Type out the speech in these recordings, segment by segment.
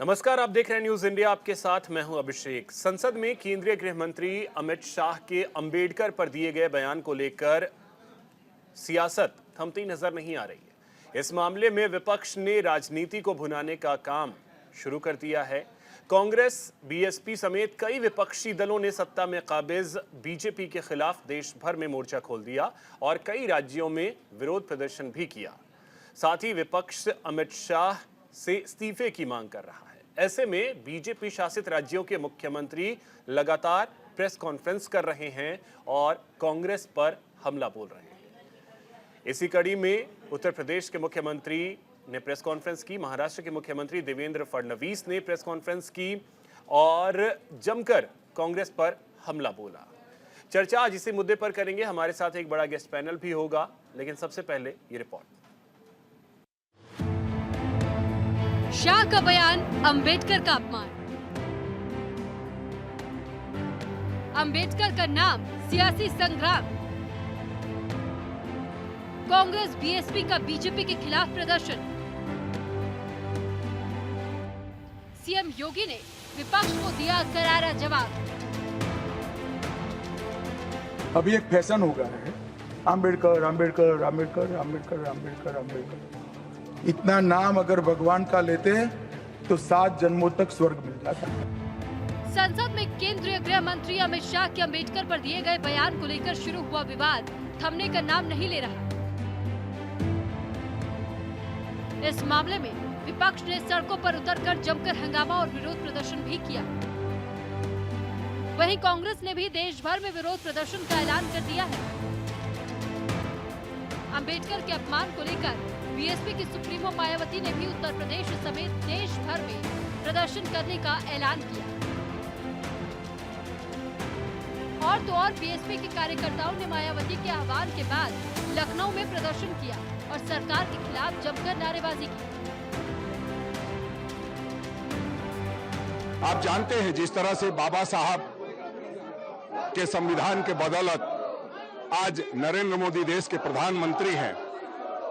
नमस्कार, आप देख रहे हैं न्यूज इंडिया। आपके साथ मैं हूं अभिषेक। संसद में केंद्रीय गृह मंत्री अमित शाह के अंबेडकर पर दिए गए बयान को लेकर सियासत थमती नजर नहीं आ रही है। इस मामले में विपक्ष ने राजनीति को भुनाने का काम शुरू कर दिया है। कांग्रेस, बीएसपी समेत कई विपक्षी दलों ने सत्ता में काबिज बीजेपी के खिलाफ देश भर में मोर्चा खोल दिया और कई राज्यों में विरोध प्रदर्शन भी किया। साथ ही विपक्ष अमित शाह से इस्तीफे की मांग कर रहा है। ऐसे में बीजेपी शासित राज्यों के मुख्यमंत्री लगातार प्रेस कॉन्फ्रेंस कर रहे हैं और कांग्रेस पर हमला बोल रहे हैं। इसी कड़ी में उत्तर प्रदेश के मुख्यमंत्री ने प्रेस कॉन्फ्रेंस की, महाराष्ट्र के मुख्यमंत्री देवेंद्र फडणवीस ने प्रेस कॉन्फ्रेंस की और जमकर कांग्रेस पर हमला बोला। चर्चा आज इसी मुद्दे पर करेंगे। हमारे साथ एक बड़ा गेस्ट पैनल भी होगा, लेकिन सबसे पहले ये रिपोर्ट। शाह का बयान, अंबेडकर का अपमान। अंबेडकर का नाम सियासी संग्राम। कांग्रेस बीएसपी का बीजेपी के खिलाफ प्रदर्शन। सीएम योगी ने विपक्ष को दिया करारा जवाब। अभी एक फैशन हो गया है, अंबेडकर अंबेडकर अंबेडकर अंबेडकर अंबेडकर अंबेडकर। इतना नाम अगर भगवान का लेते हैं तो 7 जन्मों तक स्वर्ग मिल जाता है। संसद में केंद्रीय गृह मंत्री अमित शाह के अंबेडकर पर दिए गए बयान को लेकर शुरू हुआ विवाद थमने का नाम नहीं ले रहा। इस मामले में विपक्ष ने सड़कों पर उतरकर जमकर हंगामा और विरोध प्रदर्शन भी किया। वहीं कांग्रेस ने भी देश भर में विरोध प्रदर्शन का ऐलान कर दिया है। अंबेडकर के अपमान को लेकर बीएसपी की सुप्रीमो मायावती ने भी उत्तर प्रदेश समेत देश भर में प्रदर्शन करने का ऐलान किया। और तो और बीएसपी के कार्यकर्ताओं ने मायावती के आह्वान के बाद लखनऊ में प्रदर्शन किया और सरकार के खिलाफ जमकर नारेबाजी की। आप जानते हैं जिस तरह से बाबा साहब के संविधान के बदौलत आज नरेंद्र मोदी देश के प्रधानमंत्री हैं,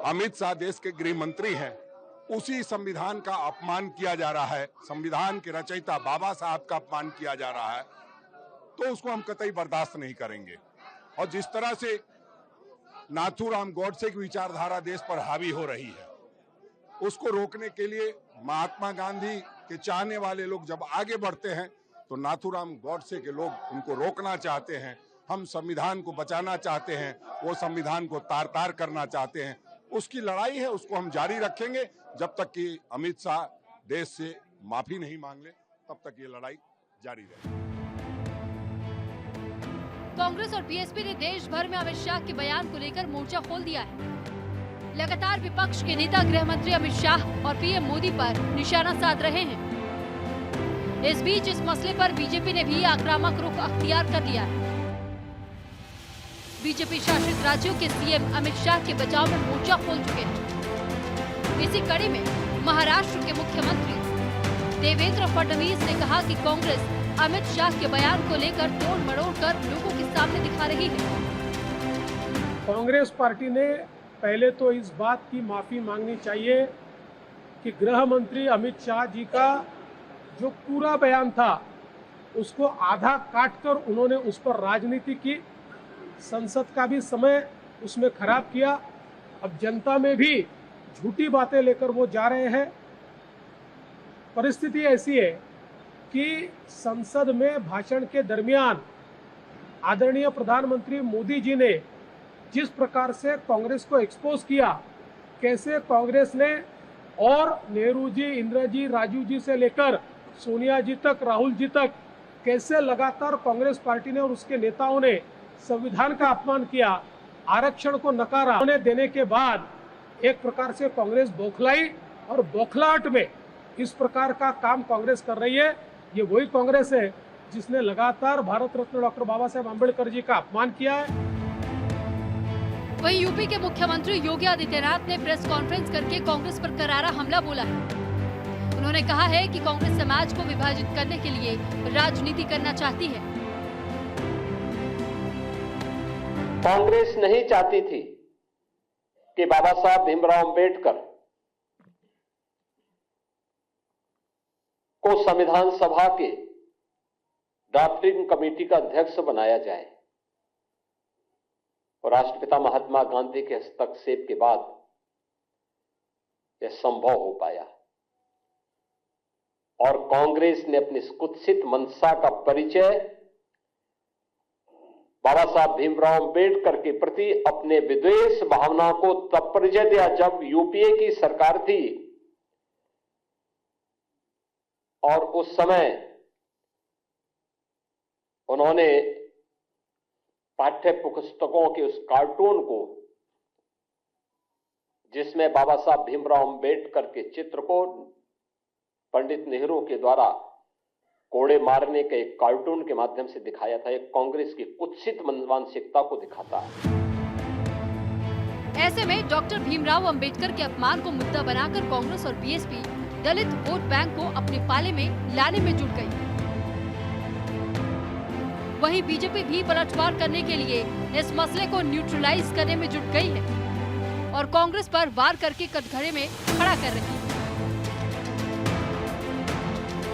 अमित शाह देश के गृह मंत्री हैं, उसी संविधान का अपमान किया जा रहा है, संविधान के रचयिता बाबा साहब का अपमान किया जा रहा है, तो उसको हम कतई बर्दाश्त नहीं करेंगे। और जिस तरह से नाथूराम गॉडसे की विचारधारा देश पर हावी हो रही है, उसको रोकने के लिए महात्मा गांधी के चाहने वाले लोग जब आगे बढ़ते हैं तो नाथूराम गॉडसे के लोग उनको रोकना चाहते हैं। हम संविधान को बचाना चाहते हैं, वो संविधान को तार तार करना चाहते हैं। उसकी लड़ाई है, उसको हम जारी रखेंगे जब तक कि अमित शाह देश से माफी नहीं मांग ले, तब तक ये लड़ाई जारी रहेगी। कांग्रेस और बीएसपी ने देश भर में अमित शाह के बयान को लेकर मोर्चा खोल दिया है। लगातार विपक्ष के नेता गृह मंत्री अमित शाह और पीएम मोदी पर निशाना साध रहे हैं। इस बीच इस मसले पर बीजेपी ने भी आक्रामक रुख अख्तियार कर लिया है। बीजेपी शासित राज्यों के सीएम अमित शाह के बचाव में मोर्चा खोल चुके हैं। इसी कड़ी में महाराष्ट्र के मुख्यमंत्री देवेंद्र फडणवीस ने कहा कि कांग्रेस अमित शाह के बयान को लेकर तोड़ मरोड़ कर लोगों के सामने दिखा रही है। कांग्रेस पार्टी ने पहले तो इस बात की माफी मांगनी चाहिए कि गृह मंत्री अमित शाह जी का जो पूरा बयान था उसको आधा काटकर उन्होंने उस पर राजनीति की, संसद का भी समय उसमें खराब किया। अब जनता में भी झूठी बातें लेकर वो जा रहे हैं। परिस्थिति ऐसी है कि संसद में भाषण के दरमियान आदरणीय प्रधानमंत्री मोदी जी ने जिस प्रकार से कांग्रेस को एक्सपोज किया, कैसे कांग्रेस ने और नेहरू जी, इंदिरा जी, राजीव जी से लेकर सोनिया जी तक, राहुल जी तक, कैसे लगातार कांग्रेस पार्टी ने और उसके नेताओं ने संविधान का अपमान किया, आरक्षण को नकारा। उन्हें देने के बाद एक प्रकार से कांग्रेस बौखलाई और बौखलाहट में इस प्रकार का काम कांग्रेस कर रही है। ये वही कांग्रेस है जिसने लगातार भारत रत्न डॉक्टर बाबा साहेब अम्बेडकर जी का अपमान किया है। वहीं यूपी के मुख्यमंत्री योगी आदित्यनाथ ने प्रेस कॉन्फ्रेंस करके कांग्रेस पर करारा हमला बोला है। उन्होंने कहा है कि कांग्रेस समाज को विभाजित करने के लिए राजनीति करना चाहती है। कांग्रेस नहीं चाहती थी कि बाबा साहब भीमराव अंबेडकर को संविधान सभा के ड्राफ्टिंग कमेटी का अध्यक्ष बनाया जाए और राष्ट्रपिता महात्मा गांधी के हस्तक्षेप के बाद यह संभव हो पाया और कांग्रेस ने अपनी इस कुत्सित मंशा का परिचय बाबा साहब भीमराव अंबेडकर के प्रति अपने विद्वेष भावना को तब परिचय दिया जब यूपीए की सरकार थी और उस समय उन्होंने पाठ्य पुस्तकों के उस कार्टून को जिसमें बाबा साहब भीमराव अंबेडकर के चित्र को पंडित नेहरू के द्वारा कोड़े मारने के एक कार्टून के माध्यम से दिखाया था, एक कांग्रेस की कुत्सित मानसिकता को दिखाता है। ऐसे में डॉक्टर भीमराव अंबेडकर के अपमान को मुद्दा बनाकर कांग्रेस और बीएसपी दलित वोट बैंक को अपने पाले में लाने में जुट गई। वहीं बीजेपी भी पलटवार करने के लिए इस मसले को न्यूट्रलाइज करने में जुट गई है और कांग्रेस पर वार करके कटघरे में खड़ा कर रही है।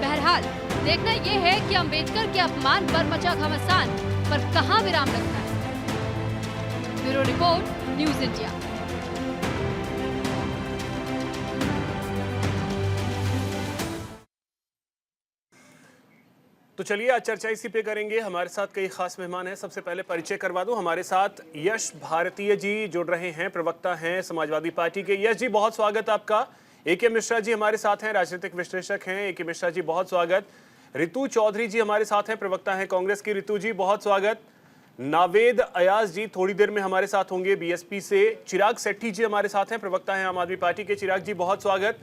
बहरहाल देखना ये है कि अंबेडकर के अपमान पर मचा घमासान पर कहां विराम लगता है। Bureau report, news India. तो चलिए आज चर्चा इसी पे करेंगे। हमारे साथ कई खास मेहमान हैं। सबसे पहले परिचय करवा दूं, हमारे साथ यश भारतीय जी जुड़ रहे हैं, प्रवक्ता हैं समाजवादी पार्टी के। यश जी, बहुत स्वागत आपका। ए.के. मिश्रा जी हमारे साथ हैं, राजनीतिक विश्लेषक हैं। ए.के. मिश्रा जी बहुत स्वागत। रितु चौधरी जी हमारे साथ हैं, प्रवक्ता हैं कांग्रेस की। रितु जी बहुत स्वागत। नावेद अयाज जी थोड़ी देर में हमारे साथ होंगे बीएसपी से। चिराग सेट्टी जी हमारे साथ हैं, प्रवक्ता हैं आम आदमी पार्टी के। चिराग जी बहुत स्वागत।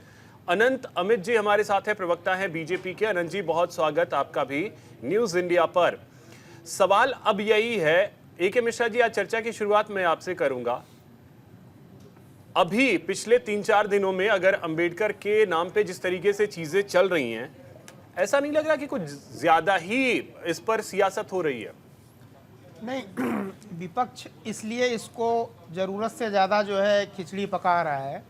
अनंत अमित जी हमारे साथ हैं, प्रवक्ता हैं बीजेपी के। अनंत जी बहुत स्वागत आपका भी न्यूज़ इंडिया पर। सवाल अब यही है, ए.के. मिश्रा जी आज चर्चा की शुरुआत मैं आपसे करूंगा। अभी पिछले 3-4 दिनों में अगर अंबेडकर के नाम पे जिस तरीके से चीजें चल रही हैं, ऐसा नहीं लग रहा कि कुछ ज्यादा ही इस पर सियासत हो रही है? नहीं, विपक्ष इसलिए इसको जरूरत से ज़्यादा जो है खिचड़ी पका रहा है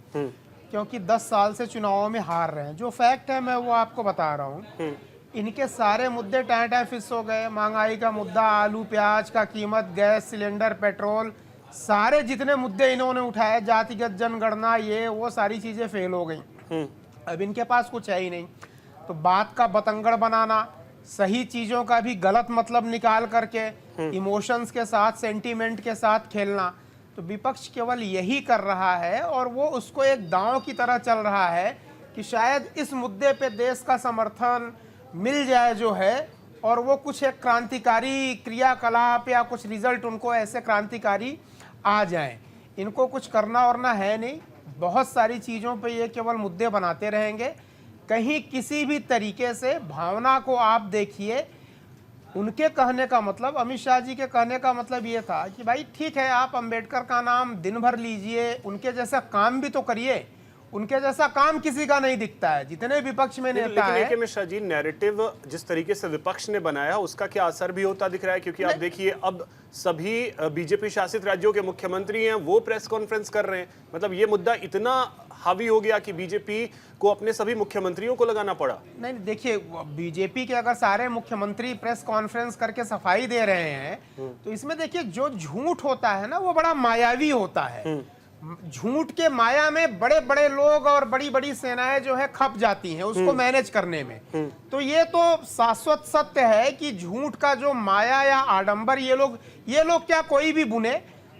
क्योंकि 10 साल से चुनावों में हार रहे हैं। जो फैक्ट है मैं वो आपको बता रहा हूँ। इनके सारे मुद्दे टाँटा फिस हो गए। महंगाई का मुद्दा, आलू प्याज का कीमत, गैस सिलेंडर, पेट्रोल, सारे जितने मुद्दे इन्होंने उठाए, जातिगत जनगणना, ये वो सारी चीज़ें फेल हो गई। अब इनके पास कुछ है ही नहीं। तो बात का बतंगड़ बनाना, सही चीज़ों का भी गलत मतलब निकाल करके इमोशंस के साथ, सेंटीमेंट के साथ खेलना, तो विपक्ष केवल यही कर रहा है और वो उसको एक दांव की तरह चल रहा है कि शायद इस मुद्दे पे देश का समर्थन मिल जाए जो है, और वो कुछ एक क्रांतिकारी क्रियाकलाप या कुछ रिजल्ट उनको ऐसे क्रांतिकारी आ जाएं। इनको कुछ करना वरना है नहीं। बहुत सारी चीज़ों पे ये केवल मुद्दे बनाते रहेंगे। कहीं किसी भी तरीके से भावना को आप देखिए, उनके कहने का मतलब, अमित शाह जी के कहने का मतलब ये था कि भाई ठीक है, आप अंबेडकर का नाम दिन भर लीजिए, उनके जैसा काम भी तो करिए। उनके जैसा काम किसी का नहीं दिखता है, जितने विपक्ष में नेता हैं। लेकिन मिश्रा जी, नैरेटिव जिस तरीके से विपक्ष ने बनाया उसका क्या असर भी होता दिख रहा है? क्योंकि आप देखिए अब सभी बीजेपी शासित राज्यों के मुख्यमंत्री हैं, वो प्रेस कॉन्फ्रेंस कर रहे हैं। मतलब ये मुद्दा इतना हावी हो गया कि बीजेपी को अपने सभी मुख्यमंत्रियों को लगाना पड़ा। नहीं देखिए, बीजेपी के अगर सारे मुख्यमंत्री प्रेस कॉन्फ्रेंस करके सफाई दे रहे हैं तो इसमें देखिए जो झूठ होता है ना वो बड़ा मायावी होता है। झूठ के माया में बड़े बड़े लोग और बड़ी बड़ी सेनाएं जो है खप जाती हैं उसको मैनेज करने में। तो ये तो शाश्वत सत्य है कि झूठ का जो माया या आडंबर ये लोग क्या कोई भी बुने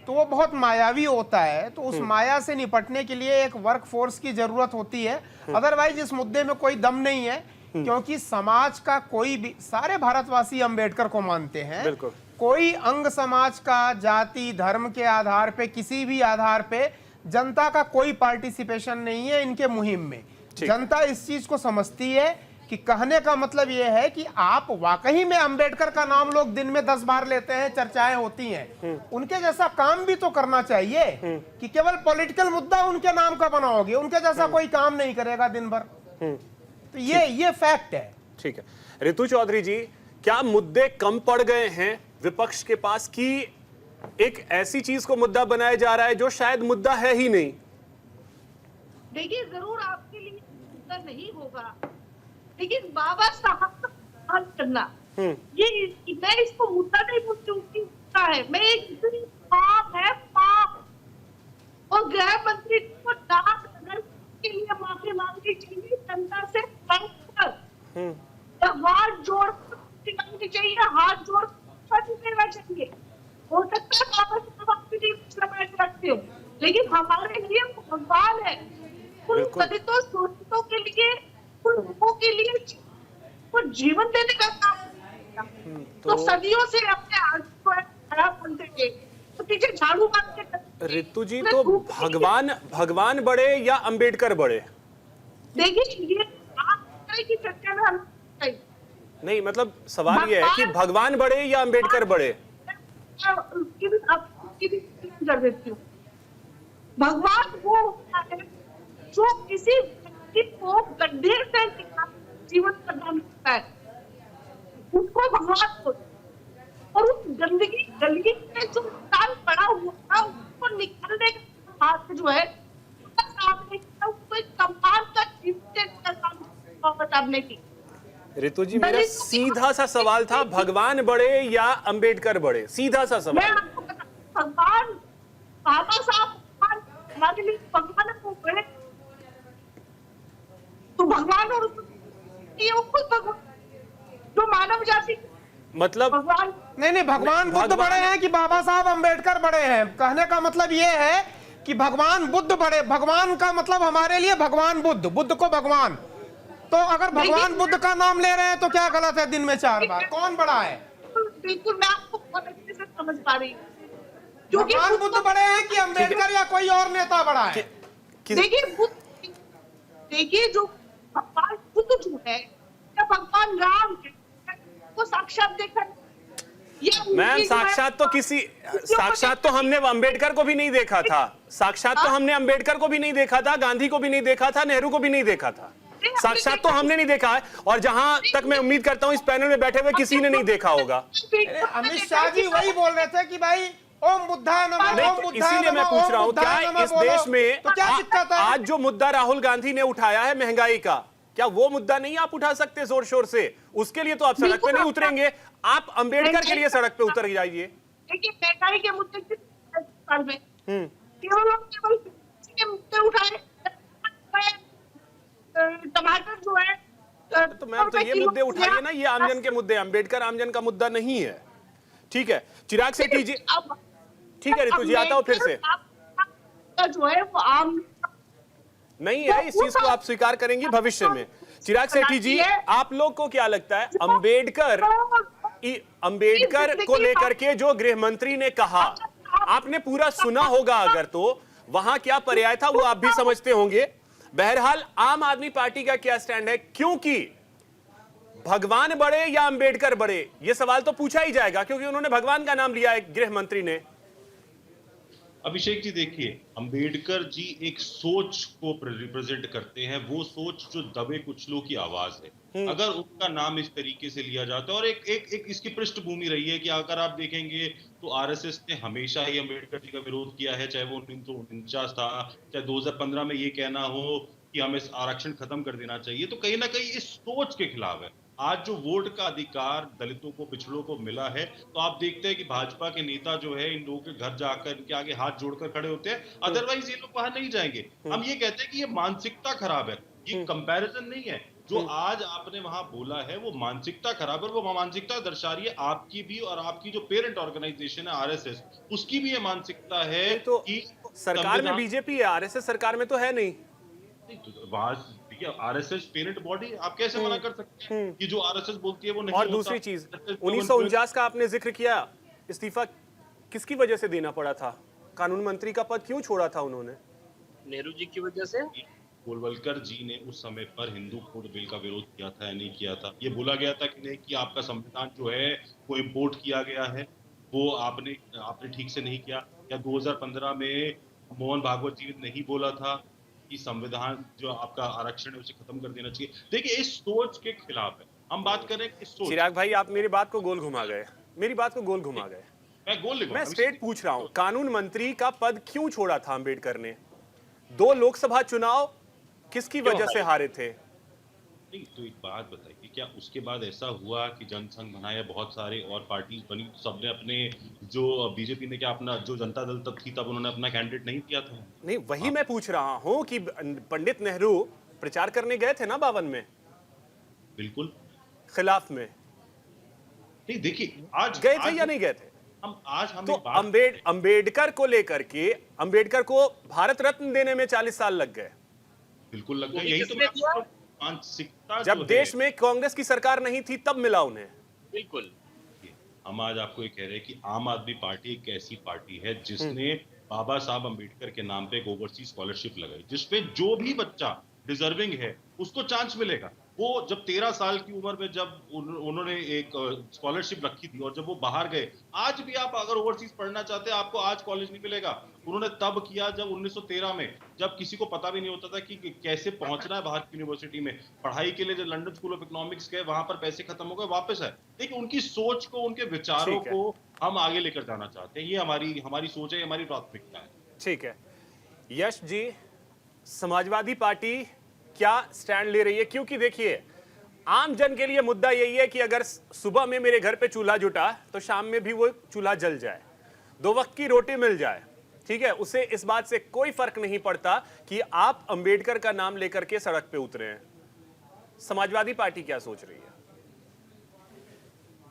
तो वो बहुत मायावी होता है। तो उस माया से निपटने के लिए एक वर्क फोर्स की जरूरत होती है। अदरवाइज इस मुद्दे में कोई दम नहीं है, क्योंकि समाज का कोई भी, सारे भारतवासी अंबेडकर को मानते हैं। कोई अंग समाज का जाति धर्म के आधार पे, किसी भी आधार पे जनता का कोई पार्टिसिपेशन नहीं है इनके मुहिम में। जनता इस चीज को समझती है कि कहने का मतलब ये है कि आप वाकई में अंबेडकर का नाम लोग दिन में 10 बार लेते हैं, चर्चाएं होती हैं, उनके जैसा काम भी तो करना चाहिए कि केवल पॉलिटिकल मुद्दा उनके नाम का बनाओगे, उनके जैसा कोई काम नहीं करेगा दिन भर। तो ये फैक्ट है। ठीक है। रितु चौधरी जी, क्या मुद्दे कम पड़ गए हैं विपक्ष के पास कि एक ऐसी चीज को मुद्दा बनाया जा रहा है जो शायद मुद्दा है ही नहीं? देखिए, जरूर आपके लिए उत्तर नहीं होगा, लेकिन बाबा साहब का सम्मान करना, ये मैं इसको मुद्दा नहीं बोलती हूँ कि मुद्दा है, मैं एक इतनी पाप है पाप। और गृह मंत्री को डाक नगर के लिए माफी मांगनी चाहिए जनता से, हाथ जोड़ मांगनी चाहिए, हाथ जोड़ देना चाहिए। हो सकता है बाबा साहब आपके लिए समय रखते हो, लेकिन हमारे लिए वो भगवान है। उन दलितों शोषितों के लिए, उन लोगों के लिए वो जीवन देने का काम तो सदियों से अपने हाथ को खराब बनते थे, तो पीछे झाड़ू मारते थे। रितु जी, तो भगवान बड़े या अंबेडकर बड़े? देखिए ये आप की चर्चा में हम नहीं, मतलब सवाल ये है कि भगवान बड़े या अंबेडकर बड़े? कर देती हूँ। भगवान वो होता है जो किसी व्यक्ति को गड्ढे से जीवन प्रदान करता है, उसको भगवान बोलते हैं। और उस गंदगी में जो इंसान पड़ा हुआ था उसको निकालने का हाथ जो है उसको एक सम्मान का जीवन की। रितु जी, मेरा सीधा सा सवाल था, भगवान बड़े या अंबेडकर बड़े? सीधा सा सवाल। मैं आपको भगवान बाबा साहब हमारे लिए भगवान को बड़े, तो भगवान और ये खुद भगवान जो मानव जाति, मतलब भगवान नहीं, भगवान बुद्ध बड़े हैं कि बाबा साहब अंबेडकर बड़े हैं? कहने का मतलब ये है कि भगवान बुद्ध बड़े, भगवान का मतलब हमारे लिए भगवान बुद्ध को भगवान। तो अगर भगवान बुद्ध का नाम ले रहे हैं तो क्या गलत है दिन में 4 बार? कौन बड़ा है? बिल्कुल, मैं आपको बहुत अच्छे से समझ पा रही हूँ। भगवान बुद्ध बड़े हैं कि अंबेडकर या कोई और नेता बड़ा है? देखिए जो भगवान बुद्ध जो है या भगवान राम को साक्षात देखा, मैम साक्षात तो हमने अम्बेडकर को भी नहीं देखा था, साक्षात तो हमने अम्बेडकर को भी नहीं देखा था, गांधी को भी नहीं देखा था, नेहरू को भी नहीं देखा था, साक्षात तो हमने नहीं देखा है। और जहां तक मैं उम्मीद करता हूं इस पैनल में बैठे हुए किसी ने नहीं देखा होगा। अमित शाह जी वही बोल रहे थे कि भाई ओम बुद्धाय नमः, ओम बुद्धाय नमः। इसीलिए मैं पूछ रहा हूं, क्या इस देश में तो क्या दिक्कत है? आज जो मुद्दा राहुल गांधी ने उठाया है महंगाई का, क्या वो मुद्दा नहीं आप उठा सकते जोर शोर से? उसके लिए तो आप सड़क पे नहीं उतरेंगे, आप अंबेडकर के लिए सड़क पे उतर जाइए। देखिए महंगाई के मुद्दे में केवल मुद्दे उठाए, टमाटर जो है तो मैम तो ये मुद्दे उठाइए ना, ये आमजन के मुद्दे, अंबेडकर आमजन का मुद्दा नहीं है। ठीक है, चिराग सेठी जी। ठीक है रितु जी, आता हूं फिर से। जो है वो आम नहीं है, इस चीज को आप स्वीकार करेंगे भविष्य में। चिराग सेठी जी, आप लोग को क्या लगता है अंबेडकर को लेकर के जो गृह मंत्री ने कहा, आपने पूरा सुना होगा अगर, तो वहां क्या पर्याय था वो आप भी समझते होंगे। बहरहाल आम आदमी पार्टी का क्या स्टैंड है, क्योंकि भगवान बड़े या अंबेडकर बड़े, यह सवाल तो पूछा ही जाएगा क्योंकि उन्होंने भगवान का नाम लिया है गृह मंत्री ने। अभिषेक जी देखिए, अंबेडकर जी एक सोच को रिप्रेजेंट करते हैं, वो सोच जो दबे कुचलों की आवाज है। अगर उनका नाम इस तरीके से लिया जाता है, और एक इसकी पृष्ठभूमि रही है कि अगर आप देखेंगे तो आरएसएस ने हमेशा ही अंबेडकर जी का विरोध किया है, चाहे वो 1949 था, चाहे 2015 में ये कहना हो कि हमें आरक्षण खत्म कर देना चाहिए, तो कहीं ना कहीं इस सोच के खिलाफ है। आज जो वोट का अधिकार दलितों को, पिछड़ों को मिला है, तो आप देखते हैं कि भाजपा के नेता जो है इन लोगों के घर जाकर इनके आगे हाथ जोड़कर खड़े होते हैं, अदरवाइज ये लोग वहां नहीं जाएंगे। हम ये कहते हैं कि ये मानसिकता खराब है, ये कंपैरिजन नहीं है। जो आज आपने वहां बोला है वो मानसिकता खराब है, वो मानसिकता दर्शा रही है आपकी भी, और आपकी जो पेरेंट ऑर्गेनाइजेशन है आरएसएस, उसकी भी ये मानसिकता है तो कि सरकार में बीजेपी है, आरएसएस सरकार में तो है नहीं। आरएसएस पेरेंट बॉडी, आप कैसे मना कर सकते हैं कि जो आरएसएस बोलती है वो नहीं और होता। दूसरी चीज, 1949 का आपने जिक्र किया, इस्तीफा किसकी वजह से देना पड़ा था? कानून मंत्री का पद क्यों छोड़ा था उन्होंने? नेहरू जी की वजह से। गोलवलकर जी ने उस समय पर हिंदू कोड बिल का विरोध किया था या नहीं किया था? ये बोला गया था कि नहीं कि आपका संविधान जो है वो इम्पोर्ट किया गया है, वो आपने ठीक से नहीं किया? या 2015 में मोहन भागवत जी ने नहीं बोला था कि संविधान जो आपका आरक्षण है उसे खत्म कर देना चाहिए? देखिए इस सोच के खिलाफ है हम बात करें। इस सोच, चिराग भाई आप मेरी बात को गोल घुमा गए, मैं स्ट्रेट पूछ रहा हूं, कानून मंत्री का पद क्यों छोड़ा था अंबेडकर ने? 2 लोकसभा चुनाव किसकी वजह से हारे थे? नहीं, तो एक बात बताइए, क्या उसके बाद ऐसा हुआ कि जनसंघ बना या बहुत सारे और पार्टीज बनी, तो सबने अपने, जो बीजेपी ने क्या अपना, जो जनता दल तब थी तब उन्होंने अपना कैंडिडेट नहीं दिया था? नहीं, वही मैं पूछ रहा हूं कि पंडित नेहरू प्रचार करने गए थे ना 52 में, बिल्कुल। खिलाफ में नहीं देखिए, आज गए थे या नहीं गए थे? हम तो एक बात, अंबेडकर को लेकर के, अंबेडकर को भारत रत्न देने में 40 साल लग गए। बिल्कुल लग गया। मोदी यही तो किसने दिया? मानसिकता जब जो देश है, में कांग्रेस की सरकार नहीं थी तब मिला उन्हें। बिल्कुल। हम आज आपको ये कह रहे हैं कि आम आदमी पार्टी एक ऐसी पार्टी है जिसने बाबा साहब अंबेडकर के नाम पे एक ओवरसीज स्कॉलरशिप लगाई, जिसपे जो भी बच्चा डिजर्विंग है उसको चांस मिलेगा। वो जब 13 साल की उम्र में जब उन्होंने एक स्कॉलरशिप रखी थी, और जब वो बाहर गए, आज भी आप अगर ओवरसीज पढ़ना चाहते हैं, आपको आज कॉलेज नहीं मिलेगा। उन्होंने तब किया जब 1913 में, जब किसी को पता भी नहीं होता था कि कैसे पहुंचना है बाहर की यूनिवर्सिटी में पढ़ाई के लिए। जो लंदन स्कूल ऑफ इकोनॉमिक्स गए, वहां पर पैसे खत्म हो गए, वापस आए। देखिए, उनकी सोच को, उनके विचारों ठीक है। को हम आगे लेकर जाना चाहते हैं। ये हमारी सोच है, हमारी प्राथमिकता है। ठीक है यश जी, समाजवादी पार्टी क्या स्टैंड ले रही है? क्योंकि देखिए, आम जन के लिए मुद्दा यही है कि अगर सुबह में मेरे घर पे चूल्हा जुटा तो शाम में भी वो चूल्हा जल जाए, 2 वक्त की रोटी मिल जाए। ठीक है, उसे इस बात से कोई फर्क नहीं पड़ता कि आप अंबेडकर का नाम लेकर के सड़क पे उतरे हैं। समाजवादी पार्टी क्या सोच रही है?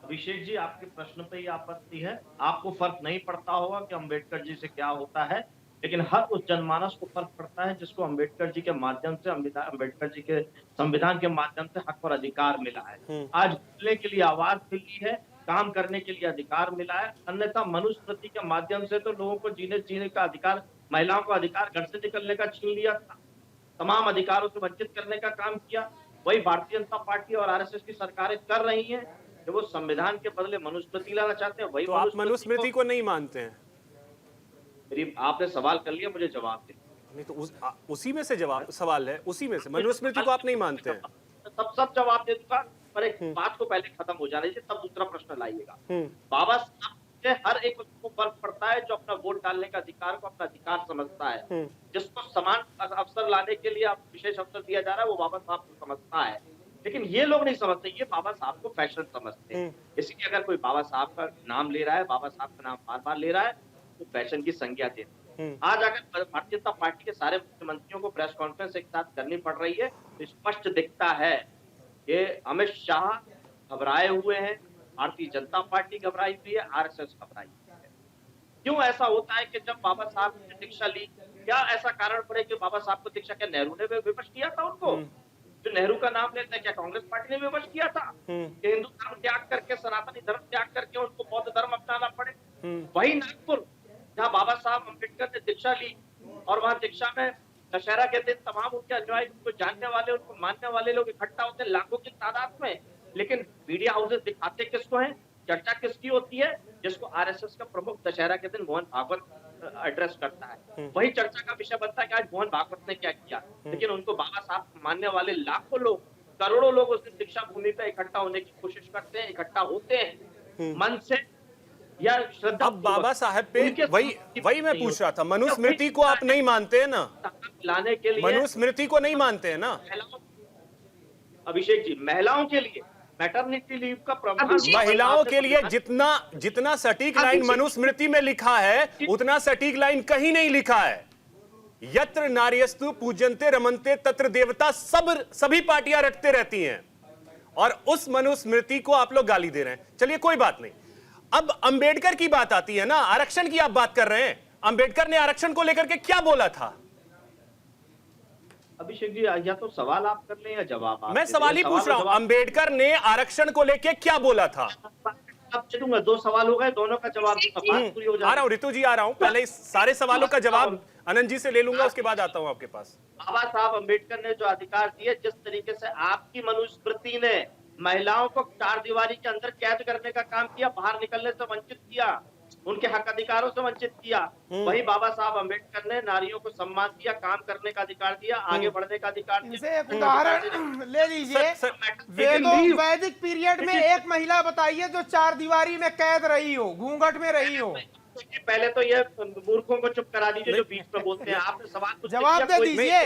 अभिषेक जी, आपके प्रश्न पे ही आपत्ति है। आपको फर्क नहीं पड़ता होगा कि अंबेडकर जी से क्या होता है, लेकिन हर उस जनमानस को फर्क पड़ता है जिसको अंबेडकर जी के माध्यम से, अंबेडकर जी के संविधान के माध्यम से हक और अधिकार मिला है। आज बोलने के लिए आवाज मिली है, काम करने के लिए अधिकार मिला है। अन्यथा मनुस्मृति के माध्यम से तो लोगों को जीने का अधिकार, महिलाओं को अधिकार घर से निकलने का छीन लिया था, तमाम अधिकारों से वंचित करने का काम किया। वही भारतीय जनता पार्टी और आरएसएस की सरकारें कर रही हैं, कि वो संविधान के बदले मनुस्मृति लाना चाहते हैं। वही तो आप मनुस्मृति को नहीं मानते हैं? आपने सवाल कर लिया, मुझे जवाब दे। नहीं तो उसी में से जवाब सवाल है, उसी में से मनुस्मृति को आप नहीं मानते हैं? सब जवाब दे दूंगा, पर एक बात को पहले खत्म हो जाने दीजिए, तब दूसरा प्रश्न लाइएगा। बाबा साहब से हर एक को फर्क पड़ता है जो अपना वोट डालने का अधिकार को अपना अधिकार समझता है, जिसको समान अवसर लाने के लिए विशेष अवसर दिया जा रहा है, वो बाबा साहब को समझता है। लेकिन ये लोग नहीं समझते, ये बाबा साहब को फैशन समझते हैं। इसलिए अगर कोई बाबा साहब का नाम ले रहा है, बाबा साहब का नाम बार बार ले रहा है, तो फैशन की संज्ञा देते हैं। आज अगर भारतीय जनता पार्टी के सारे मुख्यमंत्रियों को प्रेस कॉन्फ्रेंस एक साथ करनी पड़ रही है, तो स्पष्ट दिखता है कि अमित शाह घबराए हुए हैं, भारतीय जनता पार्टी घबराई हुई है, आरएसएस घबराई हुई है। क्यों ऐसा होता है कि जब बाबा साहब ने दीक्षा ली, क्या ऐसा कारण पड़े कि बाबा साहब को दीक्षा, क्या नेहरू ने विवश किया था उनको? जो नेहरू का नाम लेते हैं, क्या कांग्रेस पार्टी ने विवश किया था कि हिंदू धर्म त्याग करके, सनातनी धर्म त्याग करके उनको बौद्ध धर्म अपनाना पड़े? वही नागपुर, जहाँ बाबा साहब अम्बेडकर ने दीक्षा ली, और वहाँ दीक्षा में दशहरा के दिन तमाम उनके अनुयायी, उनको जानने वाले, उनको मानने वाले लोग इकट्ठा होते हैं लाखों की तादाद में। लेकिन मीडिया हाउसेस दिखाते किसको हैं, चर्चा किसकी होती है? जिसको आरएसएस का प्रमुख दशहरा के दिन मोहन भागवत एड्रेस करता है। वही चर्चा का विषय बनता है कि आज मोहन भागवत ने क्या किया। लेकिन उनको बाबा साहब मानने वाले लाखों लोग, करोड़ों लोग उस दिन दीक्षा भूमि पे इकट्ठा होने की कोशिश करते हैं, इकट्ठा होते हैं मन से या श्रद्धा। अब बाबा साहब पे वही मैं पूछ रहा था, मनुस्मृति को आप नहीं मानते हैं ना? लाने के लिए मनुस्मृति को नहीं मानते हैं ना? अभिषेक जी, महिलाओं के लिए मैटरनिटी लीव का प्रावधान, महिलाओं के लिए जितना सटीक लाइन मनुस्मृति में लिखा है, उतना सटीक लाइन कहीं नहीं लिखा है। यत्र नार्यस्तु पूजन्ते रमन्ते तत्र देवता, सभी पार्टियां रटते रहती हैं, और उस मनुस्मृति को आप लोग गाली दे रहे हैं। चलिए कोई बात नहीं, अब अंबेडकर की बात आती है ना, आरक्षण की आप बात कर रहे हैं। अंबेडकर ने आरक्षण को लेकर के क्या बोला था? अभिषेक जी, या तो सवाल आप कर लें या जवाब आप। मैं सवाल ही पूछ रहा हूं, अंबेडकर ने आरक्षण को लेकर क्या बोला था? अब चलूंगा, 2 सवाल हो गए, दोनों का जवाब पूरी हो जाए। आ रहा हूं ऋतु जी, आ रहा हूं। पहले इस सारे सवालों का जवाब आनंद जी से ले लूंगा, उसके बाद आता हूं आपके पास। बाबा साहब अम्बेडकर ने जो अधिकार दिए, जिस तरीके से आपकी मनुस्मृति ने महिलाओं को 4 दीवारी के अंदर कैद करने का काम किया, बाहर निकलने से वंचित किया, उनके हक अधिकारों से वंचित किया, वही बाबा साहब अम्बेडकर ने नारियों को सम्मान दिया, काम करने का अधिकार दिया, आगे बढ़ने का अधिकार दिया। जैसे एक उदाहरण ले लीजिए, वैदिक पीरियड में एक महिला बताइए जो 4 दीवारी में कैद रही हो, घूंघट में रही हो। पहले तो ये मूर्खों को चुप करा दीजिए जो बीच में बोलते हैं। आपने सवाल जवाब दे दीजिए।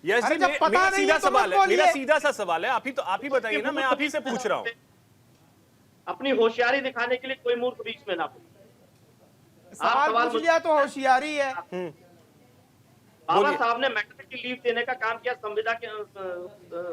यस अरे जी, जब पता मेरा नहीं सीधा है तो मत सवाल है, मेरा बोलिए। सीधा सा सवाल है, आप ही बताइए ना, मैं आप ही से पूछ रहा हूँ। अपनी होशियारी दिखाने के लिए कोई मूर्ख बीच में ना बोले। सवाल सवाल पूछ लिया तो होशियारी है। बाबा बोलिए। साहब ने मैटरनिटी लीव देने का काम किया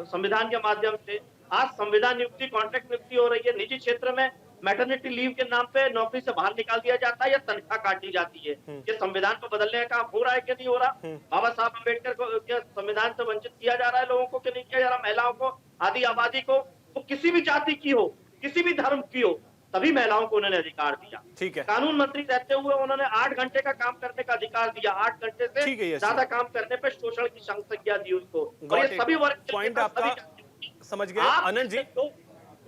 संविधान के माध्यम से। आज संविधान नियुक्ति, कॉन्ट्रैक्ट नियुक्ति हो रही है। निजी क्षेत्र में मैटरनिटी लीव के नाम पे नौकरी से बाहर निकाल दिया जाता है या तनख्वाह काटी जाती है। ये संविधान को बदलने का काम हो रहा है कि नहीं हो रहा? बाबा साहब अम्बेडकर को क्या संविधान से वंचित किया जा रहा है लोगों को कि नहीं किया जा रहा? महिलाओं को, आदि आबादी को, वो किसी भी जाति की हो, किसी भी धर्म की हो, सभी महिलाओं को उन्होंने अधिकार दिया। ठीक है, कानून मंत्री रहते हुए उन्होंने 8 घंटे का काम करने का अधिकार दिया। 8 घंटे से ठीक है, यस, ज्यादा काम करने पे शोषण की संज्ञा दी उसको। और ये सभी वर्ग के पॉइंट नेता, आपका सभी समझ गए आप आनंद जी। तो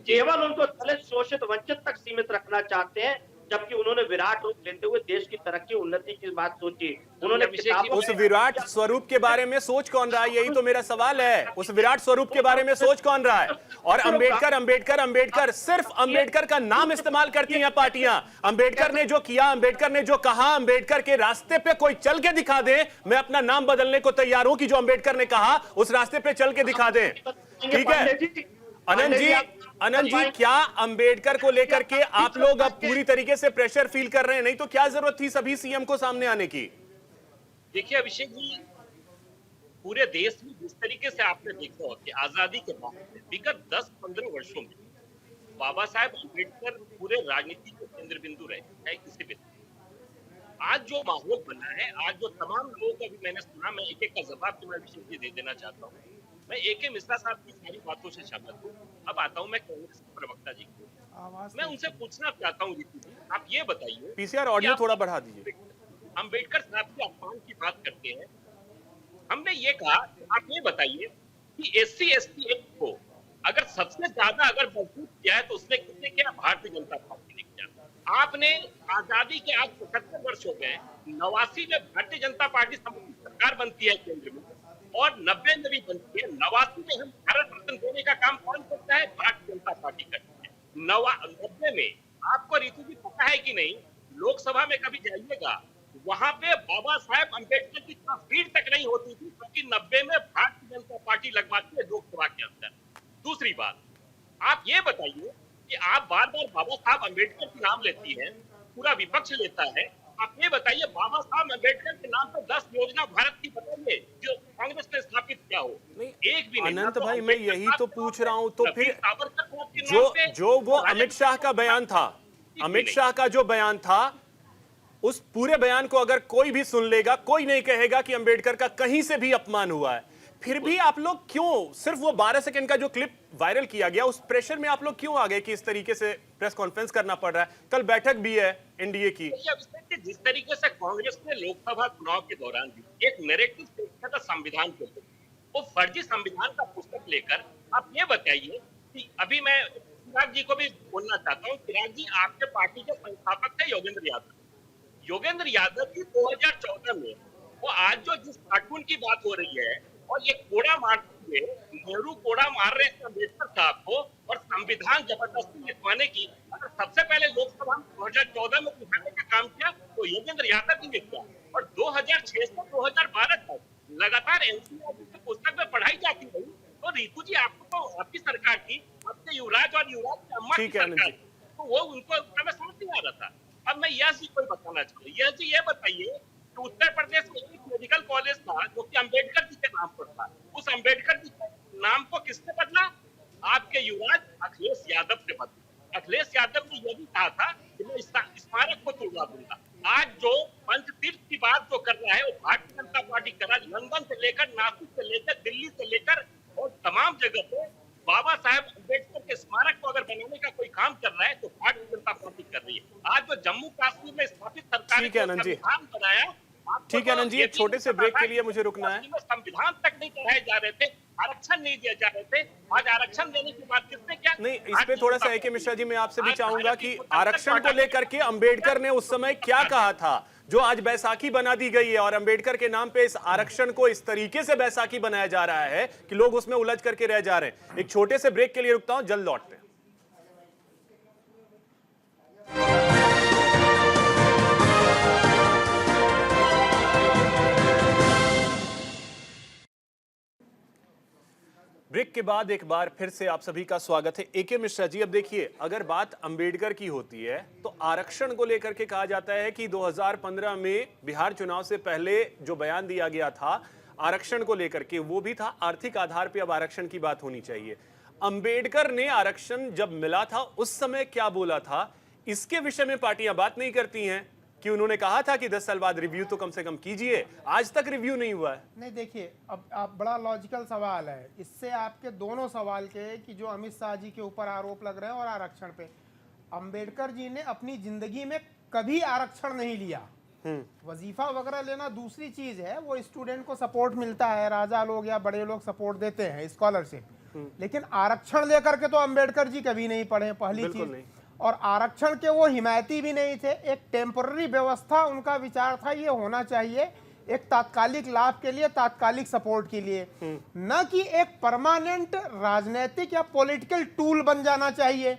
केवल उनको दलित, शोषित, वंचित तक सीमित रखना चाहते हैं, जबकि उन्होंने विराट रूप लेते हुए देश की तरक्की, उन्नति की बात सोची। उन्होंने किताबों उस विराट स्वरूप के बारे में सोच कौन रहा है, यही तो मेरा सवाल है। उस विराट स्वरूप के बारे में सोच कौन रहा है? और अंबेडकर अंबेडकर अंबेडकर, सिर्फ अंबेडकर का नाम इस्तेमाल करती हैं पार्टियां। अंबेडकर ने जो किया, अंबेडकर ने जो कहा, अंबेडकर के रास्ते पे कोई चल के दिखा दे, मैं अपना नाम बदलने को तैयार हूं कि जो अंबेडकर ने कहा उस रास्ते पे चल के दिखा दें। ठीक है अनंत जी, क्या अंबेडकर को लेकर के आप लोग अब पूरी तरीके से प्रेशर फील कर रहे हैं? नहीं तो क्या जरूरत थी सभी सीएम को सामने आने की? देखिए अभिषेक जी, पूरे देश में जिस तरीके से आपने देखा हो कि आजादी के बाद विगत 10-15 वर्षों में बाबा साहेब अम्बेडकर पूरे राजनीति के केंद्र बिंदु रहे, चाहे किसी भी। आज जो माहौल बना है, आज जो तमाम लोग अभी मैंने सुना, मैं एक एक का जवाब मैं अभिषेक जी दे देना चाहता हूँ। मैं AK मिश्रा साहब की सारी बातों से सहमत हूँ। अब आता हूँ मैं कांग्रेस के प्रवक्ता जी को। मैं उनसे पूछना चाहता हूँ, रीतू जी, आप ये बताइए, पीसीआर ऑडियो थोड़ा बढ़ा दीजिए। अंबेडकर साहब के अपमान की बात करते हैं। हमने ये कहा, आप ये बताइए कि SC/ST एक्ट को अगर सबसे ज्यादा अगर मजबूत किया है तो उसने किसने किया? भारतीय जनता पार्टी ने किया। आपने आजादी के आज 75 वर्ष हो गए, 89 में भारतीय जनता पार्टी सम्मिलित सरकार बनती है केंद्र में, और 90 में भी बनती है। 89 में हम भारत रत्न देने का काम कौन करता है? भारतीय जनता पार्टी करती है। 90 में आपको रीतू जी पता है कि नहीं, लोकसभा में कभी जाइएगा, वहां पे बाबा साहेब अम्बेडकर की तस्वीर तक नहीं होती थी, क्योंकि 90 में भारतीय जनता पार्टी लगवाती है लोकसभा के अंदर। दूसरी बात, आप ये बताइए कि आप बार बार बाबा साहब अम्बेडकर के नाम लेती है, पूरा विपक्ष लेता है। आप ये बताइए, बाबा साहब अम्बेडकर के नाम पर 10 योजना भारत की बताइए जो कांग्रेस ने स्थापित किया हो। एक भी नहीं। अनंत भाई, मैं यही तो पूछ रहा हूं, तो फिर जो जो वो अमित शाह का बयान था, अमित शाह का जो बयान था, उस पूरे बयान को अगर कोई भी सुन लेगा, कोई नहीं कहेगा कि अंबेडकर का कहीं से भी अपमान हुआ है। फिर भी आप लोग क्यों सिर्फ वो 12 सेकंड का जो क्लिप वायरल किया गया, उस प्रेशर में आप लोग क्यों आ गए कि इस तरीके से प्रेस कॉन्फ्रेंस करना पड़ रहा है? कल बैठक भी है एनडीए की। जिस तरीके से कांग्रेस ने लोकसभा चुनाव के दौरान भी एक नैरेटिव देखा था संविधान के ऊपर, वो फर्जी संविधान का पुस्तक लेकर आप ये बताइए कि अभी मैं चिराग जी को भी बोलना चाहता हूँ। चिराग जी, आपके पार्टी के संस्थापक थे योगेंद्र यादव। योगेंद्र यादव की 2014 में वो आज जो जिस कार्टून की बात हो रही है, और ये कोड़ा मारते हुए नेहरू कोड़ा मार रहे हैं अम्बेडकर साहब को, और संविधान जबरदस्ती लिखवाने की, अगर सबसे पहले लोकसभा 2014 में लिखवाने का काम किया तो योगेंद्र यादव जी ने किया। और 2006 से 2012 तक लगातार एनसीईआरटी की पुस्तक में पढ़ाई जाती रही। तो रीतू जी, आपको तो आपकी सरकार की, आपके युवराज और युवराज की अम्मा की सरकार, तो वो उनको समय समझ नहीं आ रहा था। अब मैं यश जी को बताना चाहूँ, यश जी ये बताइए, उत्तर प्रदेश में एक मेडिकल कॉलेज था जो कि अंबेडकर जी के नाम पर था। उस अंबेडकर जी के नाम को किसने बदला? आपके युवराज अखिलेश यादव ने बदला। अखिलेश यादव ने यह भी कहा था कि मैं स्मारक को तोड़वा दूंगा। आज जो पंचतीर्थ की बात जो कर रहा है वो भारतीय जनता पार्टी कर रहा है। लंदन से लेकर, नासिक से लेकर, दिल्ली से लेकर और तमाम जगह पे बाबा साहेब अम्बेडकर के स्मारक को अगर बनाने का कोई काम कर रहा है तो भारतीय जनता पार्टी कर रही है। आज जो जम्मू कश्मीर में स्थापित सरकार ने संविधान बनाया, ठीक है अनंत जी, एक छोटे से ब्रेक के लिए मुझे रुकना है। संविधान तक नहीं चढ़ाए जा रहे थे, आरक्षण नहीं दिए जा रहे थे। आज आरक्षण देने की बात किसने क्या? नहीं, इस पे थोड़ा सा AK मिश्रा जी, मैं आपसे भी चाहूंगा कि आरक्षण को लेकर के अंबेडकर ने उस समय क्या कहा था, जो आज बैसाखी बना दी गई है, और अंबेडकर के नाम पे इस आरक्षण को इस तरीके से बैसाखी बनाया जा रहा है कि लोग उसमें उलझ करके रह जा रहे हैं। एक छोटे से ब्रेक के लिए रुकता हूं, जल्द लौटते हैं। ब्रेक के बाद एक बार फिर से आप सभी का स्वागत है। एके मिश्रा जी, अब देखिए, अगर बात अंबेडकर की होती है तो आरक्षण को लेकर के कहा जाता है कि 2015 में बिहार चुनाव से पहले जो बयान दिया गया था आरक्षण को लेकर के, वो भी था आर्थिक आधार पे अब आरक्षण की बात होनी चाहिए। अंबेडकर ने आरक्षण जब मिला था उस समय क्या बोला था, इसके विषय में पार्टियां बात नहीं करती हैं कि उन्होंने कहा था कि 10 साल बाद रिव्यू तो कम से कम कीजिए, आज तक रिव्यू नहीं हुआ है। नहीं, देखिए, अब आप बड़ा लॉजिकल सवाल है। इससे आपके दोनों सवाल के कि जो अमित शाह जी के ऊपर आरोप लग रहे हैं और आरक्षण पे, अंबेडकर जी ने अपनी जिंदगी में कभी आरक्षण नहीं लिया। वजीफा वगैरह लेना दूसरी चीज है, वो स्टूडेंट को सपोर्ट मिलता है, राजा लोग या बड़े लोग सपोर्ट देते हैं, स्कॉलरशिप। लेकिन आरक्षण लेकर के तो अंबेडकर जी कभी नहीं पढ़े, पहली चीज। और आरक्षण के वो हिमायती भी नहीं थे। एक टेम्पररी व्यवस्था उनका विचार था, ये होना चाहिए एक तात्कालिक लाभ के लिए, तात्कालिक सपोर्ट के लिए, न कि एक परमानेंट राजनीतिक या पॉलिटिकल टूल बन जाना चाहिए।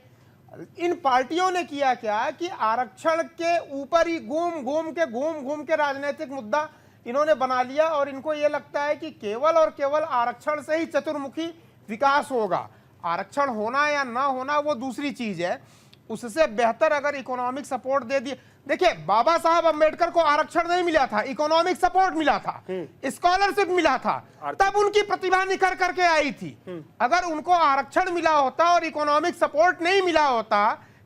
इन पार्टियों ने किया क्या कि आरक्षण के ऊपर ही घूम घूम के राजनीतिक मुद्दा इन्होंने बना लिया, और इनको ये लगता है कि केवल और केवल आरक्षण से ही चतुर्मुखी विकास होगा। आरक्षण होना या ना होना वो दूसरी चीज है, उससे बेहतर अगर इकोनॉमिक सपोर्ट दे दिए। देखिए, बाबा साहब अंबेडकर को आरक्षण नहीं मिला था, इकोनॉमिक सपोर्ट मिला था, स्कॉलरशिप मिला था, तब उनकी प्रतिभा निखर करके आई थी। अगर उनको आरक्षण मिला होता और इकोनॉमिक सपोर्ट नहीं मिला होता,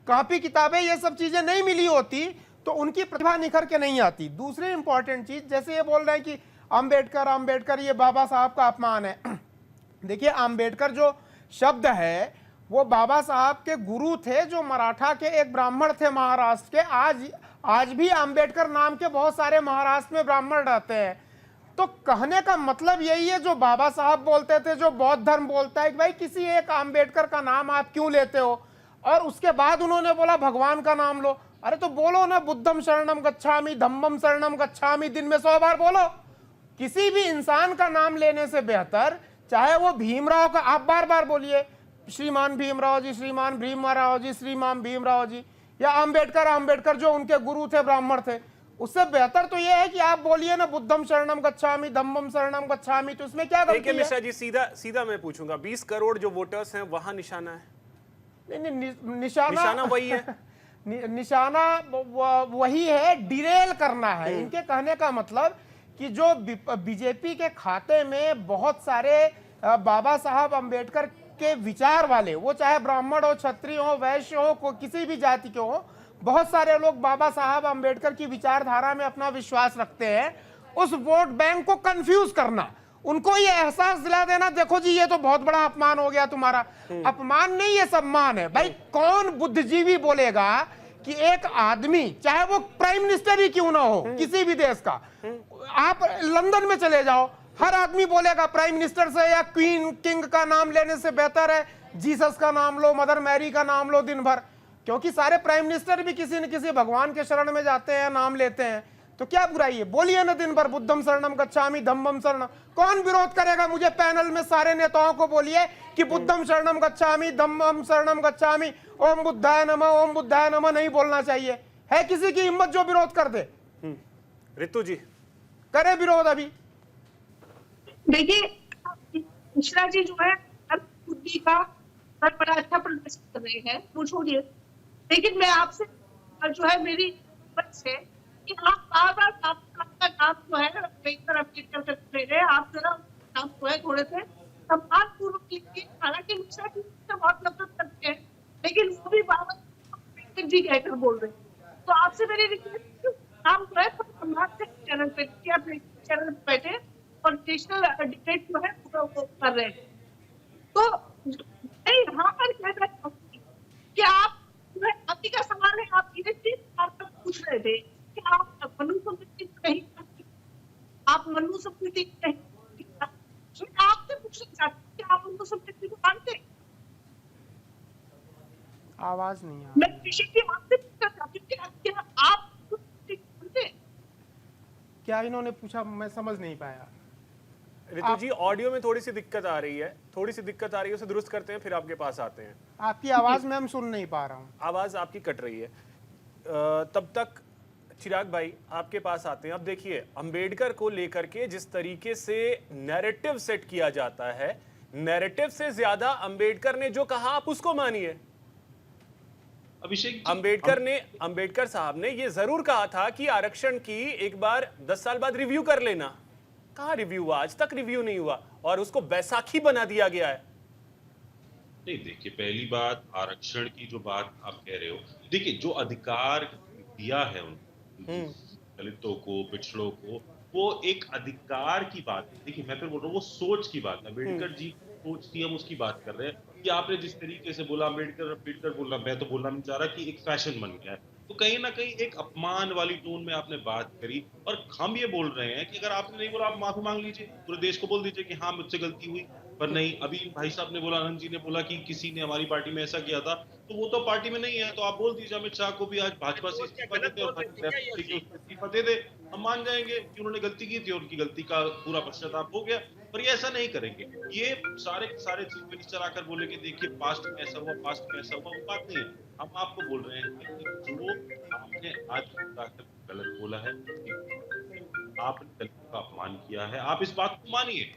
कॉपी किताबें ये सब चीजें नहीं मिली होती, तो उनकी प्रतिभा निखर के नहीं आती। दूसरी इंपॉर्टेंट चीज, जैसे ये बोल रहे हैं कि अंबेडकर ये बाबा साहब का अपमान है। देखिए, अंबेडकर जो शब्द है वो बाबा साहब के गुरु थे, जो मराठा के एक ब्राह्मण थे महाराष्ट्र के। आज भी अंबेडकर नाम के बहुत सारे महाराष्ट्र में ब्राह्मण रहते हैं। तो कहने का मतलब यही है, जो बाबा साहब बोलते थे, जो बौद्ध धर्म बोलता है कि भाई किसी एक अंबेडकर का नाम आप क्यों लेते हो। और उसके बाद उन्होंने बोला भगवान का नाम लो। अरे तो बोलो ना, बुद्धम शरणम गच्छामि, धम्मम शरणम गच्छामि, दिन में 100 बार बोलो। किसी भी इंसान का नाम लेने से बेहतर, चाहे वो भीमराव का, आप बार बार बोलिए श्रीमान भीमराव जी, श्रीमान भीमराव जी, श्रीमान भीमराव जी, या अंबेडकर जो उनके गुरु थे, ब्राह्मण थे। उससे बेहतर तो यह है कि आप बोलिए ना बुद्धम शरणम गच्छामि, धम्मम शरणम गच्छामि। तो इसमें क्या गलती है? मिश्रा जी, सीधा मैं पूछूंगा, 20 करोड़ जो वोटर्स हैं वहां निशाना है? निशाना वही है। निशाना वही है, डिरेल करना है। इनके कहने का मतलब कि जो बीजेपी के खाते में बहुत सारे बाबा साहब अंबेडकर के विचार वाले, वो चाहे ब्राह्मण हो, क्षत्रिय हो, वैश्य हो, किसी भी जाति के हो, बहुत सारे लोग बाबा साहब अंबेडकर की विचारधारा में अपना विश्वास रखते हैं। उस वोट बैंक को कंफ्यूज करना, उनको ये एहसास दिला देना, देखो जी ये तो बहुत बड़ा अपमान हो गया तुम्हारा। अपमान नहीं, ये सम्मान है। भाई कौन बुद्धिजीवी बोलेगा कि एक आदमी, चाहे वो प्राइम मिनिस्टर ही क्यों ना हो किसी भी देश का, आप लंदन में चले जाओ, हर आदमी बोलेगा प्राइम मिनिस्टर से या क्वीन किंग का नाम लेने से बेहतर है जीसस का नाम लो, मदर मैरी का नाम लो दिन भर। क्योंकि सारे प्राइम मिनिस्टर भी किसी न किसी भगवान के शरण में जाते हैं, नाम लेते हैं। तो क्या बुराई है, बोलिए ना दिन भर बुद्धम शरणम गच्छामि, धम्मम शरणम। कौन विरोध करेगा? मुझे पैनल में सारे नेताओं को बोलिए कि बुद्धम शरणम गच्छामि, धम्मम शरणम गच्छामि, ओम बुद्धाय नमः, ओम बुद्धाय नमः नहीं बोलना चाहिए। है किसी की हिम्मत जो विरोध कर दे? रितु जी करे विरोध अभी। देखिए, मिश्रा जी जो है बुद्धि का बड़ा अच्छा प्रदर्शन कर रहे हैं, वो छोड़िए। लेकिन मैं आपसे जो है, मेरी बस है कि आप बार-बार आपका नाम जो है अंबेडकर करते हैं, आप जरा नाम जो है थोड़े से सम्मानपूर्वक लीजिए। हालांकि मिश्रा जी से बहुत नफरत करते हैं, लेकिन वो भी बाबा अंबेडकर जी कहकर बोल रहे हैं। तो आपसे मेरी रिक्वेस्ट, नाम जो है सम्मान से चैनल पे चैनल पे बैठे और नेशनल डिबेट जो है वो कर रहे हैं। तो मैं यहाँ पर कहना चाहूंगी कि आप जो है, अभी का सवाल है, आप आप पूछ रहे थे कि आप मनुस्मृति कहीं, आप मनुस्मृति कहीं, आपसे पूछना चाहते हैं कि आप मनुस्मृति को मानते? आवाज नहीं आ, मैं विषय की आपसे पूछना चाहती हूँ कि आप मानते? क्या इन्होंने पूछा, मैं समझ नहीं पाया। रितु जी, ऑडियो में थोड़ी सी दिक्कत आ रही है, उसे दुरुस्त करते हैं, फिर आपके पास आते हैं। आपकी आवाज में हम सुन नहीं पा रहा हूँ, आवाज आपकी कट रही है। तब तक चिराग भाई आपके पास आते हैं। अब देखिए, अंबेडकर को लेकर के जिस तरीके से नैरेटिव सेट किया जाता है नैरेटिव से ज्यादा अंबेडकर ने जो कहा आप उसको मानिए। अभिषेक जी, अंबेडकर साहब ने ये जरूर कहा था कि आरक्षण की एक बार 10 साल बाद रिव्यू कर लेना। कहाँ रिव्यू हुआ? आज तक रिव्यू नहीं हुआ और उसको बैसाखी बना दिया गया है। नहीं, देखिए, पहली बात, आरक्षण की जो बात आप कह रहे हो, देखिए जो अधिकार दिया है उन दलितों को, पिछड़ों को, वो एक अधिकार की बात है। देखिए मैं फिर बोल रहा हूँ, वो सोच की बात है। अम्बेडकर जी सोच थी, हम उसकी बात कर रहे हैं कि आपने जिस तरीके से बोला अम्बेडकर बोलना, मैं तो बोलना नहीं चाह रहा कि एक फैशन बन गया है, तो कहीं ना कहीं एक अपमान वाली टोन में आपने बात करी। और हम ये बोल रहे हैं कि अगर आपने नहीं बोला, आप माफी मांग लीजिए, पूरे देश को बोल दीजिए कि हाँ मुझसे गलती हुई। पर नहीं, अभी भाई साहब ने बोला, आनंद जी ने बोला कि किसी ने हमारी पार्टी में ऐसा किया था, तो वो तो पार्टी में नहीं है, तो आप बोल दीजिए अमित शाह को भी आज भाजपा से इस्तीफा देते और इस्तीफा दे दे, हम मान जाएंगे कि उन्होंने गलती की थी, उनकी गलती का पूरा पश्चाताप हो गया। पर ये ऐसा नहीं करेंगे, ये सारे चीफ मिनिस्टर आकर बोलेंगे देखिए पास्ट में ऐसा हुआ, पास्ट में ऐसा हुआ, वो बात नहीं है। हम आपको बोल रहे हैं कि जो आपने आज गलत बोला है, आपने दलितों का अपमान किया है, आप इस बात को मानिए,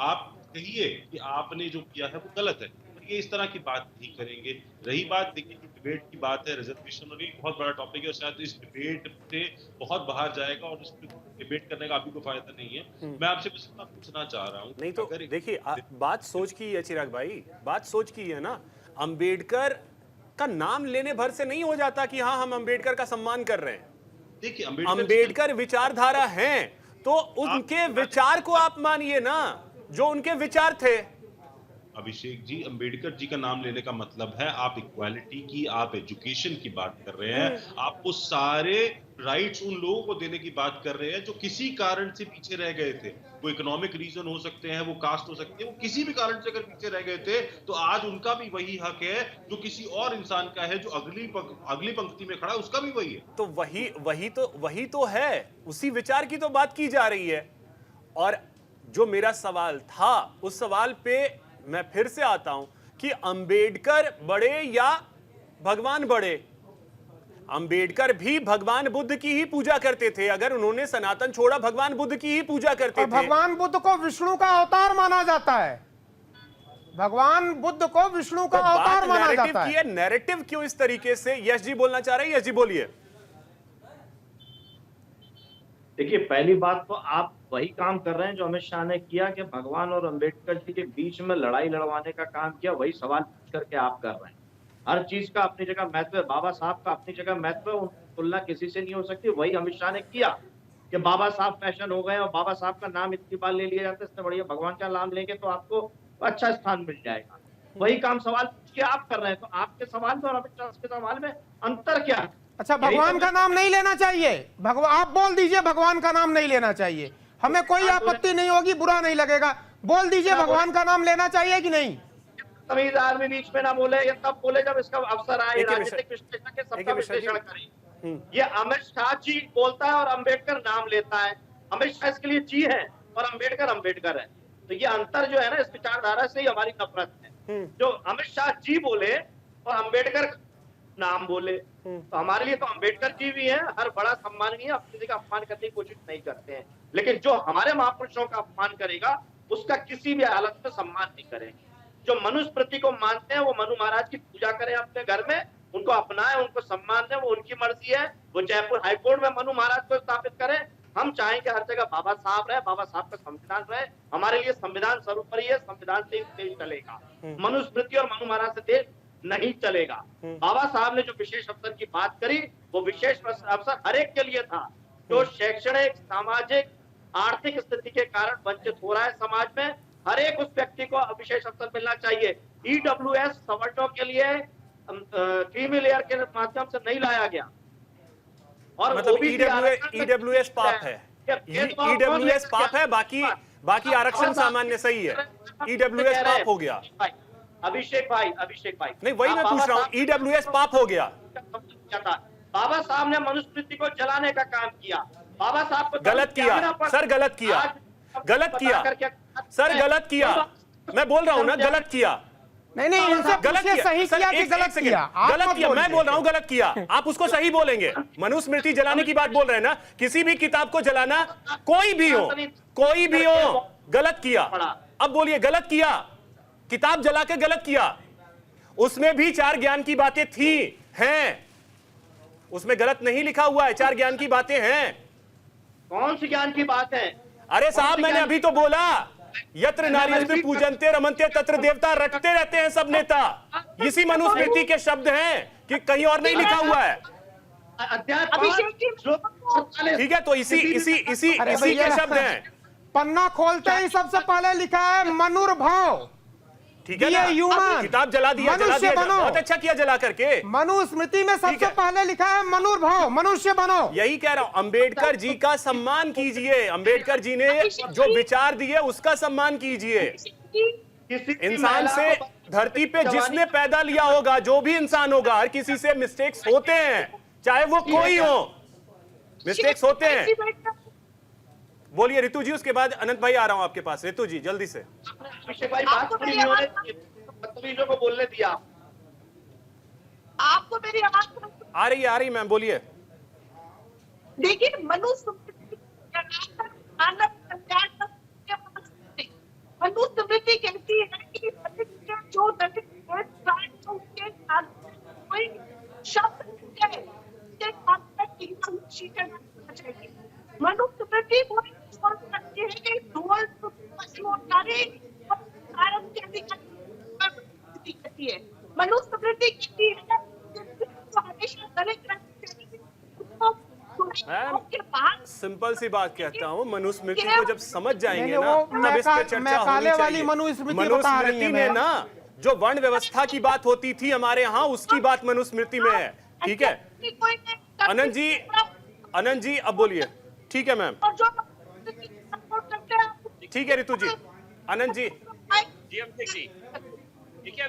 आप कहिए कि आपने जो किया है वो गलत है, पर ये इस तरह की बात नहीं करेंगे। रही बात, देखिए डिबेट की बात है, रिजर्वेशन, और ये बहुत बड़ा टॉपिक है और शायद इस डिबेट से बहुत बाहर जाएगा और इस डिबेट करने का अभी कोई फायदा नहीं है। मैं आपसे बस इतना पूछना चाह रहा हूँ, नहीं तो देखिए बात सोच की है चिराग भाई, बात सोच की है ना। अंबेडकर का नाम लेने भर से नहीं हो जाता कि हाँ हम अंबेडकर का सम्मान कर रहे हैं। देखिए अंबेडकर विचारधारा हैं, तो उनके विचार को आप मानिए ना, जो उनके विचार थे। अभिषेक जी, अंबेडकर जी का नाम लेने का मतलब है आप इक्वालिटी की, आप एजुकेशन की बात कर रहे हैं, आप वो सारे राइट्स उन लोगों को देने की बात कर रहे हैं जो किसी कारण से पीछे रह गए थे। वो इकोनॉमिक रीजन हो सकते हैं, वो कास्ट हो सकती है, वो किसी भी कारण से अगर पीछे रह गए थे, तो आज उनका भी वही हक है जो किसी और इंसान का है, जो अगली पंक्ति में खड़ा है उसका भी वही है। तो वही तो है, उसी विचार की तो बात की जा रही है। और जो मेरा सवाल था, उस सवाल पे मैं फिर से आता हूं कि अंबेडकर बड़े या भगवान बड़े? अंबेडकर भी भगवान बुद्ध की ही पूजा करते थे। अगर उन्होंने सनातन छोड़ा, भगवान बुद्ध की ही पूजा करते थे। भगवान बुद्ध को विष्णु का अवतार माना जाता है। भगवान बुद्ध को विष्णु का अवतार माना जाता है। नैरेटिव क्यों इस तरीके से? यश जी बोलना चाह रहे हैं, यश जी बोलिए। देखिए, पहली बात तो आप वही काम कर रहे हैं जो अमित शाह ने किया कि भगवान और अंबेडकर जी के बीच में लड़ाई लड़वाने का काम किया। वही सवाल पूछ करके आप कर रहे हैं। हर चीज का अपनी जगह महत्व है, बाबा साहब का अपनी जगह महत्व है, उनकी तुलना किसी से नहीं हो सकती। वही अमित शाह ने किया कि बाबा साहब फैशन हो गए और बाबा साहब का नाम इतनी बार ले लिया जाता है, इससे बढ़िया भगवान का नाम लेंगे तो आपको अच्छा स्थान मिल जाएगा। वही काम सवाल पूछ के आप कर रहे हैं, तो आपके सवाल में और अमित शाह के सवाल में अंतर क्या है? अच्छा, भगवान का नाम नहीं लेना चाहिए, आप बोल दीजिए भगवान का नाम नहीं लेना चाहिए, हमें कोई आपत्ति नहीं होगी, बुरा नहीं लगेगा। बोल दीजिए भगवान का नाम लेना चाहिए कि नहीं? तमीजदार भी बीच में ना बोले, ये तब बोले जब इसका अवसर आए, राजनीतिक विश्लेषण के सबका विश्लेषण करें। ये अमित शाह जी बोलता है और अंबेडकर नाम लेता है। अमित शाह इसके लिए जी है और अंबेडकर अंबेडकर है। तो ये अंतर जो है ना, इस विचारधारा से ही हमारी नफरत है। जो अमित शाह जी बोले और अंबेडकर नाम बोले, तो हमारे लिए तो अंबेडकर जी भी हैं, हर बड़ा सम्माननीय, अपनी जगह अपमान करने की कोशिश नहीं करते हैं। लेकिन जो हमारे महापुरुषों का अपमान करेगा, उसका किसी भी हालत में सम्मान नहीं करेंगे। जो मनुस्मृति को मानते हैं, वो मनु महाराज की पूजा करें अपने घर में, उनको अपनाएं, उनको सम्मान दें, वो उनकी मर्जी है। वो जयपुर हाईकोर्ट में मनु महाराज को स्थापित करें। हम चाहेंगे हर जगह बाबा साहब रहे, बाबा साहब का संविधान रहे। हमारे लिए संविधान सर्वोपरि है, संविधान से देश चलेगा। मनुस्मृति और मनु महाराज से देश नहीं चलेगा। बाबा साहब ने जो विशेष अवसर की बात करी, वो विशेष अवसर हर एक के लिए था जो शैक्षणिक, सामाजिक, आर्थिक स्थिति के कारण वंचित हो रहा है समाज में। हर एक उस व्यक्ति को विशेष अवसर मिलना चाहिए। ईडब्ल्यूएस सवर्णों के लिए क्रीमी लेयर के माध्यम से नहीं लाया गया। और मतलब ईडब्ल्यूएस पाप है, ईडब्ल्यूएस पाप है, बाकी आरक्षण सामान्य सही है, ईडब्ल्यूएस पाप हो गया। अभिषेक भाई नहीं, वही मैं पूछ रहा हूँ, ईडब्ल्यूएस पाप हो गया। बाबा साहब ने मनुस्मृति को जलाने का काम किया। बाबा साहब को गलत किया सर, गलत किया सर, गलत किया। मैं बोल रहा हूँ ना, गलत किया। नहीं, इनसे गलत किया सही किया कि गलत किया? गलत किया, मैं बोल रहा हूँ गलत किया। आप उसको सही बोलेंगे। मनुस्मृति जलाने की बात बोल रहे हैं ना, किसी भी किताब को जलाना, कोई भी हो, गलत किया। अब बोलिए गलत किया। किताब जला के गलत किया, उसमें भी 4 ज्ञान की बातें थी, हैं, उसमें गलत नहीं लिखा हुआ है, 4 ज्ञान की बातें हैं। कौन सी ज्ञान की बात है? अरे साहब, मैंने अभी तो बोला, यत्र नार्यस्ते पूजन्ते रमन्ते तत्र देवता, रटते रहते हैं सब नेता। इसी मनुस्मृति के शब्द हैं कि कहीं और नहीं लिखा हुआ है। ठीक है, तो इसी के शब्द हैं। पन्ना खोलते ही सबसे पहले लिखा है मनुर्भाव। ठीक है ना, किताब जला दिया, बहुत अच्छा किया जला करके। मनुस्मृति में सबसे पहले लिखा है मनुर्भाव, मनुष्य बनो। यही कह रहा हूं, अंबेडकर जी का सम्मान कीजिए, अंबेडकर जी ने जो विचार दिए उसका सम्मान कीजिए। इंसान से धरती पे जिसने पैदा लिया होगा, जो भी इंसान होगा, हर किसी से मिस्टेक्स होते हैं, चाहे वो कोई हो, मिस्टेक्स होते हैं। बोलिए रितु जी, उसके बाद अनंत भाई आ रहा हूं आपके पास। रितु जी जल्दी से। भाई बात बदतमीजों को बोलने दिया। आपको मेरी आवाज आ रही मैम, बोलिए। देखिए, मनुस्मृति कहती है कि जो कोई शब्द चाहिए। मनुस्मृति करती है कि मनुस्मृति कहती है हमेशा गलत सिंपल सी बात कहता हूँ, मनुस्मृति को जब समझ जाएंगे ना, तब इस पे चर्चा होनी चाहिए। मनुस्मृति में ना जो वर्ण व्यवस्था की बात होती थी हमारे यहाँ, उसकी बात मनुस्मृति में है। ठीक है अनंत जी अब बोलिए। ठीक है मैम, ठीक है रितु जी। अनंत जी, ठीक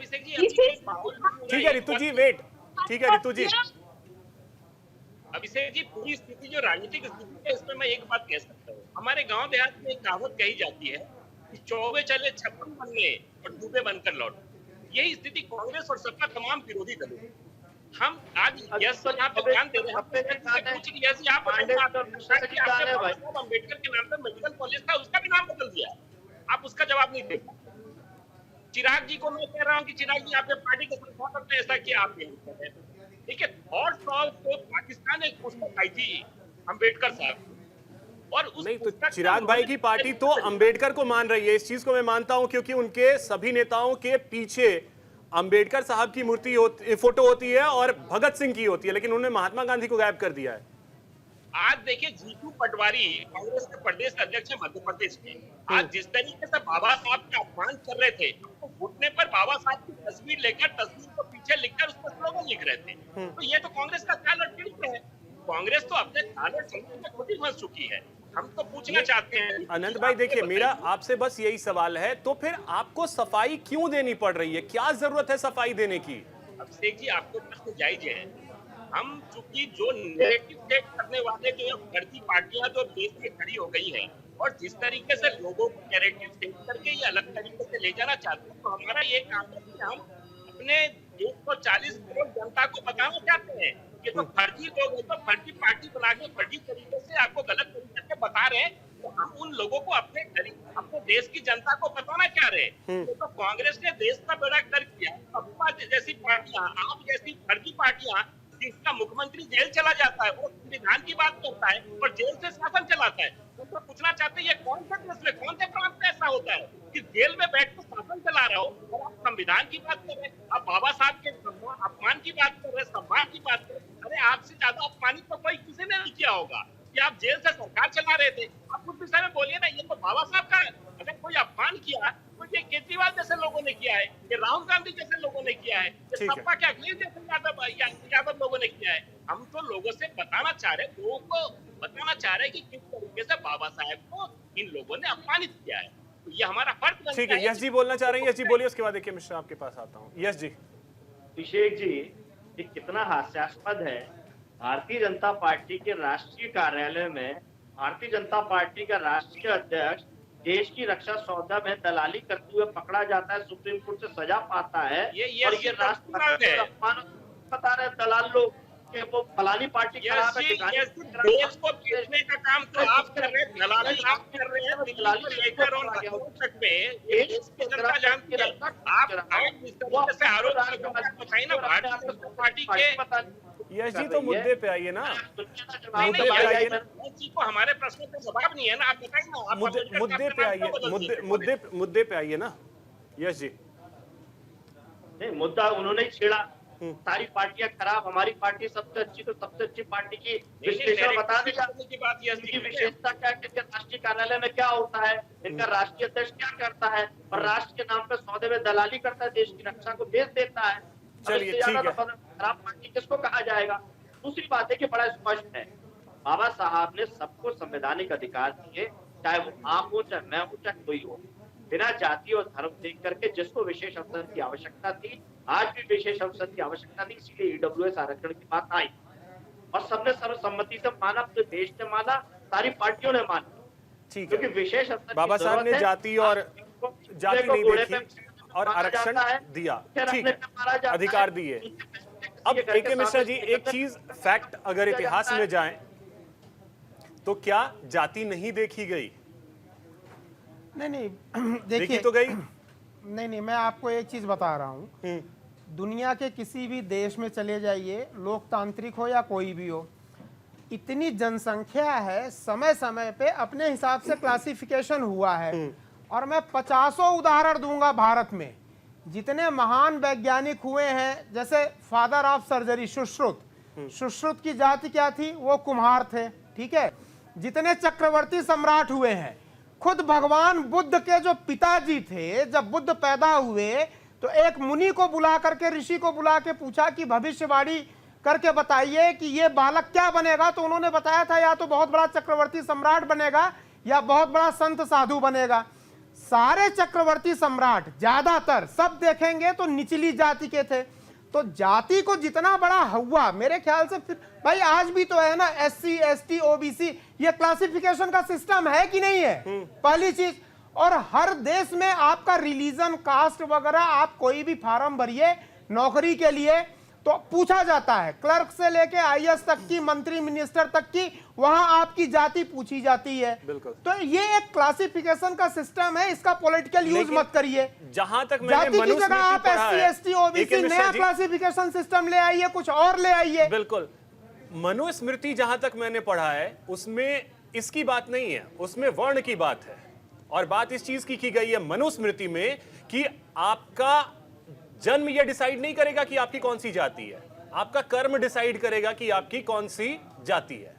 है रितु जी, वेट। ठीक है रितु जी। अभिषेक जी, पूरी स्थिति जो राजनीतिक स्थिति है, इसमें मैं एक बात कह सकता हूँ। हमारे गांव देहात में एक कहावत कही जाती है कि चौबे चले 56 बन गए और डूबे बनकर लौट। यही स्थिति कांग्रेस और सपा तमाम विरोधी दलों की। हम आज यस यहाँ पे ध्यान दे रहे हैं, अम्बेडकर के नाम पर मेडिकल कॉलेज था, उसका भी नाम बदल दिया। आप उसका जवाब नहीं देते। चिराग जी को मैं कह रहा हूँ कि चिराग जी आपने पार्टी के साथ बहुत अपने ऐसा किया, आप नहीं कर रहे। ठीक है, और तो पाकिस्तान एक पुस्तक आई थी अम्बेडकर साहब, और उस नहीं तो चिराग भाई की पार्टी तो अम्बेडकर को मान रही है, इस चीज को मैं मानता हूं, क्योंकि उनके सभी नेताओं के पीछे अम्बेडकर साहब की मूर्ति फोटो होती है और भगत सिंह की होती है, लेकिन उन्होंने महात्मा गांधी को गायब कर दिया है। आज देखिए, जीतू पटवारी कांग्रेस के प्रदेश अध्यक्ष है मध्य प्रदेश के, आज जिस तरीके से बाबा साहब का अपमान कर रहे थे, तो घुटने पर बाबा साहब की तस्वीर लेकर, तस्वीर को पीछे लिखकर उस पर स्लोगन लिख रहे थे। तो ये तो कांग्रेस का चाल और चरित्र है। कांग्रेस तो अपने चाल और चरित्र में खुद ही फंस चुकी है। हम तो पूछना चाहते हैं अनंत भाई, देखिए मेरा आपसे बस यही सवाल है, तो फिर आपको सफाई क्यों देनी पड़ रही है? क्या जरूरत है सफाई देने की? अभिषेक जी, आपको प्रश्न जायज है। हम चूंकि जो नेगेटिव सेट करने वाले जो फर्जी पार्टियां जो देश में खड़ी हो गई हैं, और जिस तरीके से लोगों को नैरेटिव सेट करके ये अलग तरीके से ले जाना चाहते हैं, तो हमारा ये काम है कि हम अपने 140 करोड़ जनता को बताना चाहते हैं कि तो फर्जी लोग हैं, तो फर्जी पार्टी बना के फर्जी तरीके से आपको गलत तरीके से बता रहे हैं, तो हम उन लोगों को अपने देश की जनता को बताना चाह रहे हैं। तो कांग्रेस ने देश का बेड़ा गर्क किया। सपा जैसी पार्टियां, आप जैसी फर्जी पार्टियां, जिसका मुख्यमंत्री जेल चला जाता है, वो संविधान की बात करता है और जेल से शासन चलाता है, तो पूछना चाहते हैं ये कौन से देश में, कौन से प्रांत में ऐसा होता है कि जेल में बैठ कर शासन चला रहे हो और आप संविधान की बात कर रहे हैं, आप बाबा साहब के अपमान की बात कर रहे हैं, सम्मान की बात कर रहे हैं। अरे आपसे ज्यादा अपमानित तो कोई किसी ने नहीं किया होगा कि आप जेल से सरकार चला रहे थे। आप उस विषय में बोलिए ना, ये तो बाबा साहब का अगर कोई अपमान किया तो ये केजरीवाल जैसे लोगों ने किया है, ये राहुल गांधी जैसे लोगों ने किया है, ये सपा के अखिलेश जैसे यादव लोगों ने किया है। हम तो लोगों से बताना चाह रहे, लोगों को बताना चाह रहे कि किस तरीके से बाबा साहब को इन लोगों ने अपमानित किया है। तो ये हमारा फर्ज। ठीक है, यश जी बोलना चाह रहे हैं। यश जी बोलिए, उसके बाद देखिए मिश्रा आपके पास आता हूँ। यश जी। अभिषेक जी, ये कितना हास्यास्पद है। भारतीय जनता पार्टी के राष्ट्रीय कार्यालय में भारतीय जनता पार्टी का राष्ट्रीय अध्यक्ष देश की रक्षा सौदा में दलाली करते हुए पकड़ा जाता है, सुप्रीम कोर्ट से सजा पाता है, और ये राष्ट्रपति अपमान बता रहे दलाल लोग। कि वो फलानी पार्टी खराब है, देश को बेचने का काम तो आप कर रहे हैं, दलाली आप कर रहे हैं, दलाली लेकर और तक में ये देश की जनता जानती है। आप जिस तरीके से आरोप बताइए ना भारतीय जनता पार्टी के, यश जी तो मुद्दे पे आइए ना, मुद्दे पे आइए ना, को हमारे प्रश्नों का जवाब नहीं है ना, आप बताइए ना, मुद्दे पे आइए, मुद्दे पे आइए ना यश जी। नहीं, मुद्दा उन्होंने ही छेड़ा, सारी पार्टियां खराब, हमारी पार्टी सबसे अच्छी, तो सबसे अच्छी पार्टी की विशेषता बता देगा, इनकी विशेषता क्या, इनके राष्ट्रीय कार्यालय में क्या होता है, इनका राष्ट्रीय अध्यक्ष क्या करता है, और राष्ट्र के नाम पर सौदे में दलाली करता है, देश की रक्षा को बेच देता है। चलिए ठीक है, खराब पार्टी किसको कहा जाएगा। दूसरी बात है कि बड़ा स्पष्ट है, बाबा साहब ने सबको संवैधानिक अधिकार दिए, चाहे वो आप हो, चाहे मैं हूं, चाहे कोई हो, बिना जाति और धर्म देख करके जिसको विशेष अवसर की आवश्यकता थी, आज भी विशेष अवसर की आवश्यकता थी, इसीलिए ईडब्ल्यूएस आरक्षण की बात आई और सबने सर्वसम्मति से माना, पूरे देश ने माना, सारी पार्टियों ने माना। ठीक है, क्योंकि विशेष अवसर बाबा साहब ने जाति नहीं देखी और आरक्षण दिया, ठीक है, अधिकार दिए। अब AK मिश्रा जी, एक चीज फैक्ट, अगर इतिहास में जाएं तो क्या जाति नहीं देखी गई? नहीं देखिए तो गई नहीं, मैं आपको एक चीज बता रहा हूँ, दुनिया के किसी भी देश में चले जाइए, लोकतांत्रिक हो या कोई भी हो, इतनी जनसंख्या है, समय समय पे अपने हिसाब से क्लासिफिकेशन हुआ है। और मैं 50 उदाहरण दूंगा भारत में, जितने महान वैज्ञानिक हुए हैं, जैसे फादर ऑफ सर्जरी सुश्रुत की जाति क्या थी, वो कुम्हार थे, ठीक है। जितने चक्रवर्ती सम्राट हुए हैं, खुद भगवान बुद्ध के जो पिताजी थे, जब बुद्ध पैदा हुए तो एक मुनि को बुला करके, ऋषि को बुला के पूछा कि भविष्यवाणी करके बताइए कि ये बालक क्या बनेगा, तो उन्होंने बताया था या तो बहुत बड़ा चक्रवर्ती सम्राट बनेगा या बहुत बड़ा संत साधु बनेगा। सारे चक्रवर्ती सम्राट ज्यादातर सब देखेंगे तो निचली जाति के थे। तो जाति को जितना बड़ा हुआ, मेरे ख्याल से फिर भाई आज भी तो है ना, SC ST OBC, ये क्लासिफिकेशन का सिस्टम है कि नहीं है, पहली चीज। और हर देश में आपका रिलीजन, कास्ट वगैरह, आप कोई भी फॉर्म भरिए नौकरी के लिए तो पूछा जाता है, क्लर्क से लेके IAS तक की, मंत्री मिनिस्टर तक की, वहां आपकी जाति पूछी जाती है। तो ये एक क्लासिफिकेशन का सिस्टम है, इसका पॉलिटिकल यूज मत करिए। जहां तक जाति की जगह आप SC ST OBC नया क्लासिफिकेशन सिस्टम ले आइए, कुछ और ले आइए। बिल्कुल, मनुस्मृति जहां तक मैंने पढ़ा है उसमें इसकी बात नहीं है, उसमें वर्ण की बात है। और बात इस चीज की गई है मनुस्मृति में कि आपका जन्म यह डिसाइड नहीं करेगा कि आपकी कौन सी जाति है, आपका कर्म डिसाइड करेगा कि आपकी कौन सी जाति है।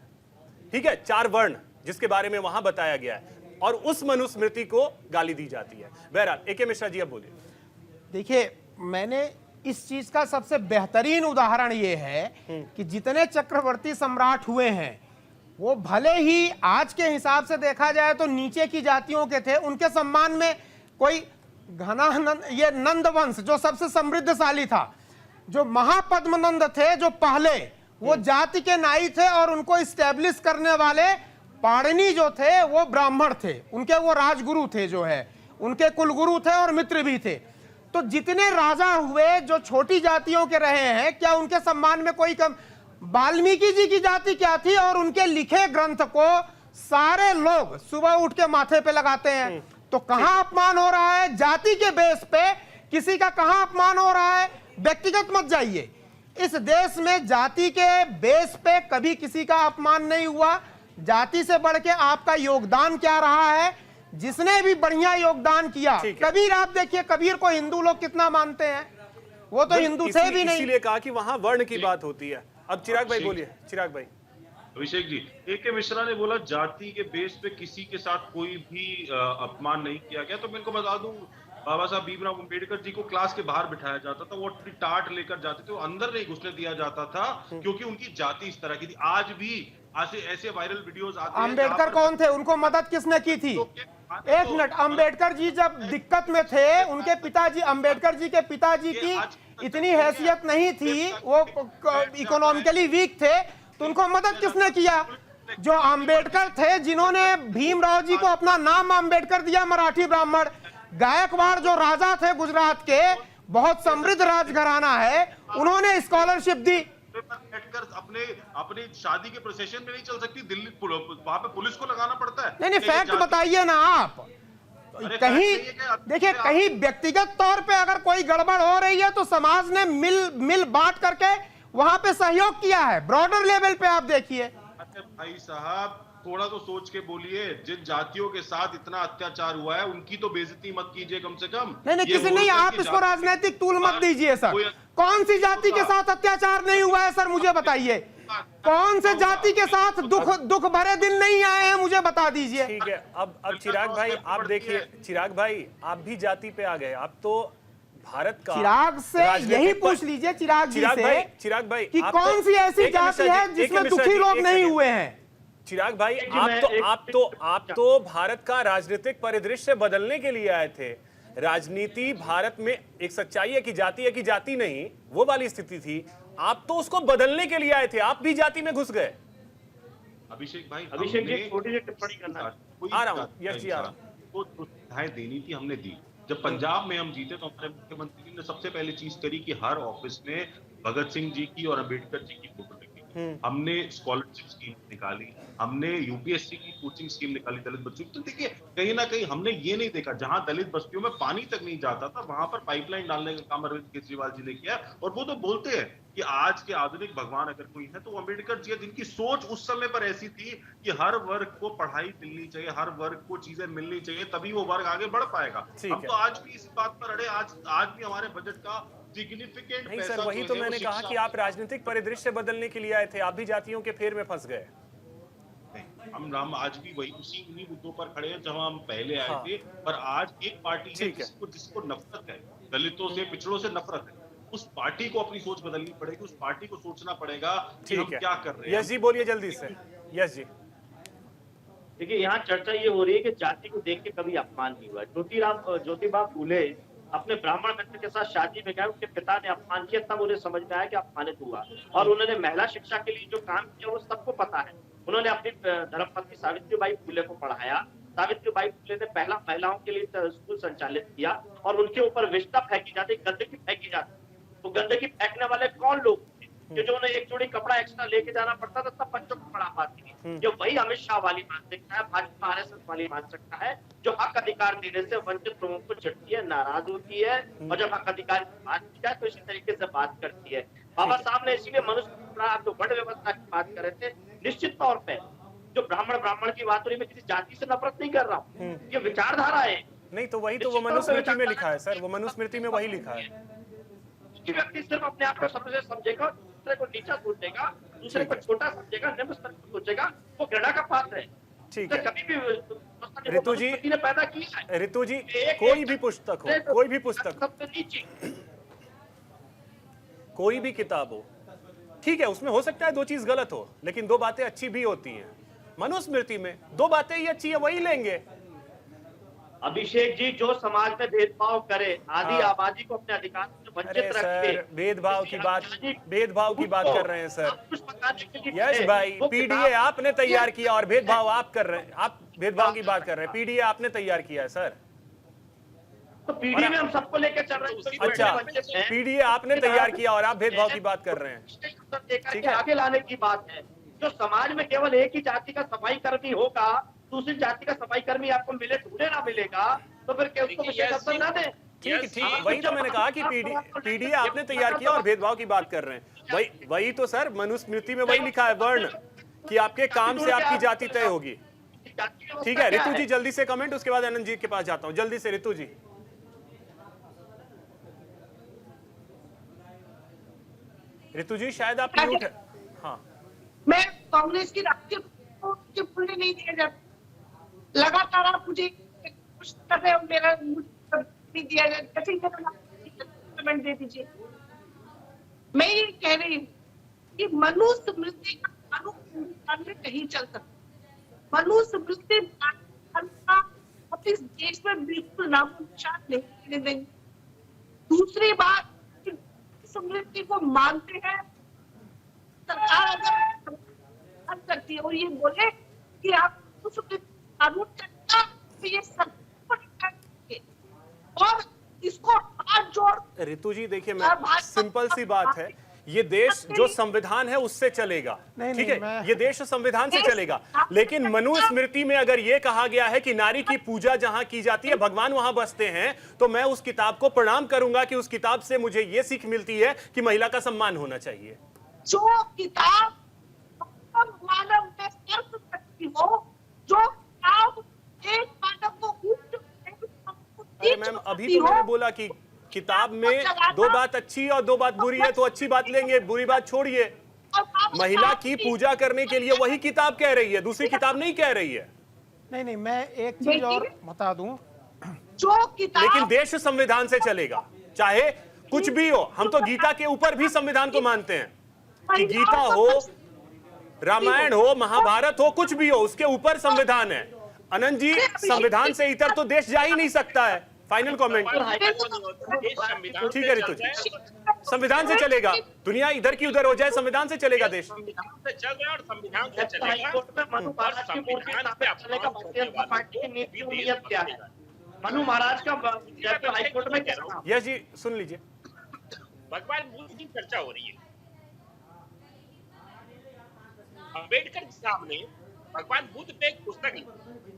ठीक है, 4 वर्ण जिसके बारे में वहां बताया गया है, और उस मनुस्मृति को गाली दी जाती है। बहरहाल AK मिश्रा जी अब बोलिए। देखिए, मैंने इस चीज का सबसे बेहतरीन उदाहरण ये है कि जितने चक्रवर्ती सम्राट हुए हैं, वो भले ही आज के हिसाब से देखा जाए तो नीचे की जातियों के थे, उनके सम्मान में कोई घनानंद, ये नंद वंश जो सबसे समृद्धशाली था, जो महापद्मनंद थे, जो पहले वो जाति के नाई थे, और उनको इस्टेब्लिश करने वाले पाणिनि जो थे वो ब्राह्मण थे, उनके वो राजगुरु थे, जो है उनके कुलगुरु थे और मित्र भी थे। तो जितने राजा हुए जो छोटी जातियों के रहे हैं, क्या उनके सम्मान में कोई कम? वाल्मीकि जी की जाति क्या थी, और उनके लिखे ग्रंथ को सारे लोग सुबह उठ के माथे पे लगाते हैं। तो कहां अपमान हो रहा है? जाति के बेस पे किसी का कहां अपमान हो रहा है? व्यक्तिगत मत जाइए। इस देश में जाति के बेस पे कभी किसी का अपमान नहीं हुआ। जाति से बढ़ के आपका योगदान क्या रहा है, जिसने भी बढ़िया योगदान किया। कबीर, आप देखिए कबीर को हिंदू लोग कितना मानते हैं, वो तो हिंदू थे भी नहीं। इसीलिए कहा कि वहां वर्ण की बात होती है। अब चिराग भाई बोलिए। चिराग भाई। अभिषेक जी, AK मिश्रा ने बोला जाति के बेस पे किसी के साथ कोई भी अपमान नहीं किया गया। तो मैं इनको बता दूं, बाबा साहब भीमराव अंबेडकर जी को क्लास के बाहर बिठाया जाता था, वो अपनी टाट लेकर जाते थे, वो अंदर नहीं घुसने दिया जाता था, क्योंकि उनकी जाति इस तरह की थी। आज भी ऐसे वायरल वीडियोस आते हैं। अंबेडकर कौन थे? उनको मदद किसने की थी? एक मिनट, अंबेडकर जी जब दिक्कत में थे, उनके पिताजी, अंबेडकर जी के पिताजी की इतनी हैसियत नहीं थी, वो इकोनॉमिकली वीक थे, तो उनको मदद किसने किया? जो अंबेडकर थे, जिन्होंने भीमराव जी को अपना नाम अंबेडकर दिया, मराठी ब्राह्मण। गायकवाड़ जो राजा थे गुजरात के, बहुत समृद्ध राजघराना है, उन्होंने स्कॉलरशिप दी। ढाबे पर बैठकर अपने शादी के प्रोसेशन में नहीं चल सकती? दिल्ली वहां पे पुलिस को लगाना पड़ता है? नहीं फैक्ट बताइए ना आप। कहीं देखिए, कहीं व्यक्तिगत तौर पे अगर कोई गड़बड़ हो रही है तो समाज ने मिल बांट करके वहां पे सहयोग किया है। ब्रॉडर लेवल पे आप देखिए। अरे भाई साहब, थोड़ा तो सोच के बोलिए। जिन जातियों के साथ इतना अत्याचार हुआ है उनकी तो बेइज्जती मत कीजिए कम से कम। नहीं किसी नहीं, आप इसको राजनीतिक टूल मत दीजिए सर। कौन सी जाति के साथ अत्याचार नहीं हुआ है सर, मुझे बताइए। कौन से जाति के साथ दुख भरे दिन नहीं आए हैं, मुझे बता दीजिए। ठीक है, अब चिराग भाई आप देखिए, चिराग भाई आप भी जाति पे आ गए। आप तो भारत का, चिराग से यही पूछ लीजिए, चिराग भाई कि कौन सी ऐसी जाति है जिसमें दुखी लोग नहीं हुए हैं। चिराग भाई आप तो भारत का राजनीतिक परिदृश्य बदलने के लिए आए थे। राजनीति भारत में एक सच्चाई है कि जाति नहीं, वो वाली स्थिति थी। आप तो उसको बदलने के लिए आए थे, आप भी जाति में घुस गए। अभिषेक जी छोटी सी टिप्पणी करना आ रहा हूं, यश जी आ रहा हूं। तो सुविधाएं देनी थी, हमने दी। जब पंजाब में हम जीते तो हमारे मुख्यमंत्री ने सबसे पहले चीज करी कि हर ऑफिस में भगत सिंह जी की और अंबेडकर जी की फोटो लगी। हमने स्कॉलरशिप स्कीम निकाली, हमने यूपीएससी की कोचिंग स्कीम निकाली दलित बच्चों की। तो देखिए, कहीं ना कहीं हमने ये नहीं देखा, जहां दलित बस्तियों में पानी तक नहीं जाता था वहां पर पाइपलाइन डालने का काम अरविंद केजरीवाल जी ने किया। और वो तो बोलते हैं कि आज के आधुनिक भगवान अगर कोई है तो अम्बेडकर जी है, जिनकी सोच उस समय पर ऐसी थी कि हर वर्ग को पढ़ाई मिलनी चाहिए, हर वर्ग को चीजें मिलनी चाहिए, तभी वो वर्ग आगे बढ़ पाएगा। हम तो आज भी इस बात पर अड़े। आज भी हमारे बजट का सिग्निफिकेंट नहीं सर, वही तो मैंने कहा कि आप राजनीतिक परिदृश्य बदलने के लिए आए थे, आप भी जातियों के फेर में फंस गए। हम आज भी उन्हीं मुद्दों पर खड़े हैं जहां हम पहले आए थे। पर आज एक पार्टी है जिसको नफरत है, दलितों से, पिछड़ों से नफरत है। उस पार्टी को अपनी सोच बदलनी पड़ेगी, उस पार्टी को सोचना पड़ेगा कि हम क्या कर रहे हैं। यश जी बोलिए जल्दी से। यश जी देखिए, यहाँ चर्चा ये हो रही है कि जाति को देख के कभी अपमान नहीं हुआ। ज्योतिबा फूले अपने ब्राह्मण मित्र के साथ शादी में गए, उनके पिता ने अपमान किया, तब उन्हें समझ में आया कि अपमानित हुआ। और उन्होंने महिला शिक्षा के लिए जो काम किया वो सबको पता है। उन्होंने अपनी धर्मपत्नी सावित्रीबाई फूले को पढ़ाया। सावित्रीबाई फूले ने पहला महिलाओं के लिए स्कूल संचालित किया और उनके ऊपर विषता फेंकी जाती, गंदगी फेंकी जाती। तो गंदगी फेंकने वाले कौन लोग थे कि जो उन्हें एक जोड़ी कपड़ा एक्स्ट्रा लेके जाना पड़ता था, तब बच्चों को पढ़ा पाती थी। ये वही अमित शाह वाली मानसिकता है, भाजपा आरएसएस वाली मानसिकता है, जो हक अधिकार देने से वंचित लोगों को चिढ़ती है, नाराज होती है। और जब हक अधिकार की बात की जाए तो इसी तरीके से बात करती है। बाबा साहब ने इसीलिए मनुष्य जो वर्ण व्यवस्था की बात कर रहे थे, निश्चित तौर पर जो ब्राह्मण की बात हो रही, मैं किसी जाति से नफरत नहीं कर रहा हूँ, ये विचारधारा है। नहीं तो वही तो वो मनुस्मृति में लिखा है सर, वो मनुस्मृति में वही लिखा है। व्यक्ति सिर्फ अपने आप को सर्वश्रेष्ठ समझेगा, दूसरे को नीचा सोचेगा, दूसरे को छोटा समझेगा, निम्न स्तर को सोचेगा, वो घृणा का पात्र है। ठीक है, कभी भी ऋतु जी ने पैदा किया है। ऋतु जी कोई भी पुस्तक हो, कोई भी पुस्तक, कोई भी किताब हो, ठीक है, उसमें हो सकता है दो चीज गलत हो, लेकिन दो बातें अच्छी भी होती हैं। मनुस्मृति में दो बातें ही अच्छी है, वही लेंगे। अभिषेक जी, जो समाज में भेदभाव करे, आदि आबादी को अपने अधिकार से वंचित रखे, भेदभाव की बात कर रहे हैं सर। यश भाई, पीडीए आपने तैयार किया और भेदभाव आप कर रहे हैं, आप भेदभाव की बात कर रहे हैं। पीडीए आपने तैयार किया है सर, तो पीडीए में हम सबको लेकर चल रहे हैं। अच्छा, पीडीए आपने तैयार किया और आप भेदभाव की बात कर रहे हैं। ठीक है, आगे लाने की बात है। जो समाज में केवल एक ही जाति का सफाई कर्मी होगा, दूसरी जाति का सफाई कर्मी आपको मिले, ढूंढे ना मिलेगा, तो फिर क्या उसको विशेष अवसर ना दे? ठीक, वही तो मैंने कहा कि पीडीए आपने तैयार किया और भेदभाव की बात कर रहे हैं। वही तो सर, मनुस्मृति में वही लिखा है, वर्ण, कि आपके काम से आपकी जाति तय होगी। ठीक है, ऋतु जी जल्दी से कमेंट, उसके बाद आनंद जी के पास जाता हूं। जल्दी से ऋतु जी। ऋतु जी शायद आप म्यूट है। हाँ, मैं कांग्रेस की राष्ट्रीय पूरी नहीं दिया जाता, लगातार आप मुझे कुछ कर रहे हो, मेरा नहीं दिया जाता, कमेंट दे दीजिए। मैं ये कह रही हूँ कि मनुस्मृति का कानून में नहीं चल सकता। मनुस्मृति अब इस देश में बिल्कुल नामोनिशान नहीं देंगे। दूसरी बात, स्मृति को मानते हैं, सरकार अगर करती है और ये बोले कि आप कानून चलता, तो ये सब और इसको हाथ जोड़। ऋतु जी देखिए, मैं सिंपल सी बात है, ये देश जो संविधान है उससे चलेगा, ठीक है, ये देश संविधान से चलेगा। लेकिन मनुस्मृति में अगर ये कहा गया है कि नारी की पूजा जहां की जाती है भगवान वहां बसते हैं, तो मैं उस किताब को प्रणाम करूंगा कि उस किताब से मुझे ये सीख मिलती है कि महिला का सम्मान होना चाहिए। जो किताब मानव में सर्व शक्ति हो, जो किताब एक मानव को अरे मैम, अभी तो मैंने बोला कि किताब में दो बात अच्छी और दो बात बुरी है, तो अच्छी बात लेंगे, बुरी बात छोड़िए। महिला की पूजा करने के लिए वही किताब कह रही है, दूसरी किताब नहीं कह रही है। नहीं, मैं एक चीज और बता दूं, जो किताब, लेकिन देश संविधान से चलेगा, चाहे कुछ भी हो। हम तो गीता के ऊपर भी संविधान को मानते हैं कि गीता हो, रामायण हो, महाभारत हो, कुछ भी हो, उसके ऊपर संविधान है। अनंत जी, संविधान से इतर तो देश जा ही नहीं सकता है। Final comment. ठीक है ऋतु जी, संविधान से चलेगा, दुनिया इधर की उधर हो जाए, संविधान से चलेगा देश। संविधान से चल रहा है और संविधान से चलेगा। मनु महाराज का जयपुर हाईकोर्ट में क्या? यस जी, सुन लीजिए। भगवान बुद्ध की चर्चा हो रही है। अम्बेडकर साहब ने भगवान बुद्ध पे एक पुस्तक लिखी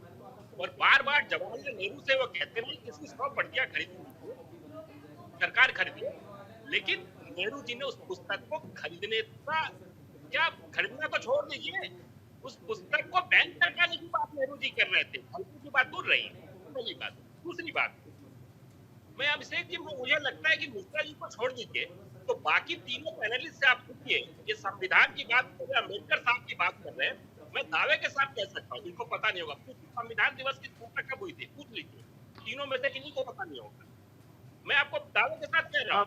और बार बार जवाहरलाल नेहरू से वो कहते रहे कि इसकी 100 प्रतियां खरीदनी, सरकार खरीदी। लेकिन नेहरू जी ने उस पुस्तक को खरीदने का, क्या खरीदना तो छोड़ दीजिए, उस पुस्तक को बैन करने की बात नेहरू जी कर रहे थे। हल्की की बात दूर रही। पहली बात। दूसरी बात, मैं अभिषेक जी, मुझे लगता है कि मिश्रा जी को छोड़ दीजिए, तो बाकी तीनों पैनलिस्ट से आप पूछिए, ये संविधान की बात कर रहे हैं, अम्बेडकर साहब की बात कर रहे हैं, मैं दावे के साथ कह सकता हूँ, इनको पता नहीं होगा संविधान दिवस की घोषणा कब हुई थी, पूछ लीजिए। तीनों में से किन्हीं को पता नहीं होगा। मैं आपको दावे के साथ कह रहा हूँ,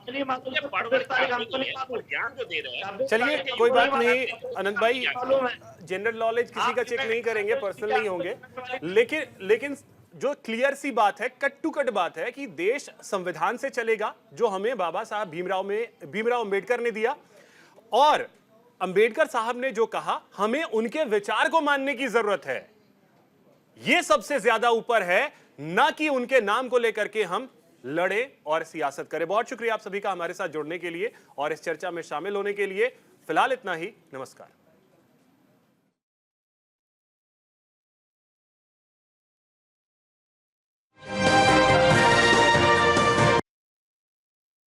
ज्ञान जो दे रहे हैं। चलिए, कोई बात नहीं अनंत भाई, जनरल नॉलेज किसी का चेक नहीं करेंगे, पर्सनल नहीं होंगे, लेकिन जो क्लियर सी बात है, कट टू कट बात है कि देश संविधान से चलेगा, जो हमें बाबा साहब भीमराव अंबेडकर ने दिया। और अंबेडकर साहब ने जो कहा, हमें उनके विचार को मानने की जरूरत है, यह सबसे ज्यादा ऊपर है, ना कि उनके नाम को लेकर के हम लड़े और सियासत करें। बहुत शुक्रिया आप सभी का हमारे साथ जुड़ने के लिए और इस चर्चा में शामिल होने के लिए। फिलहाल इतना ही, नमस्कार।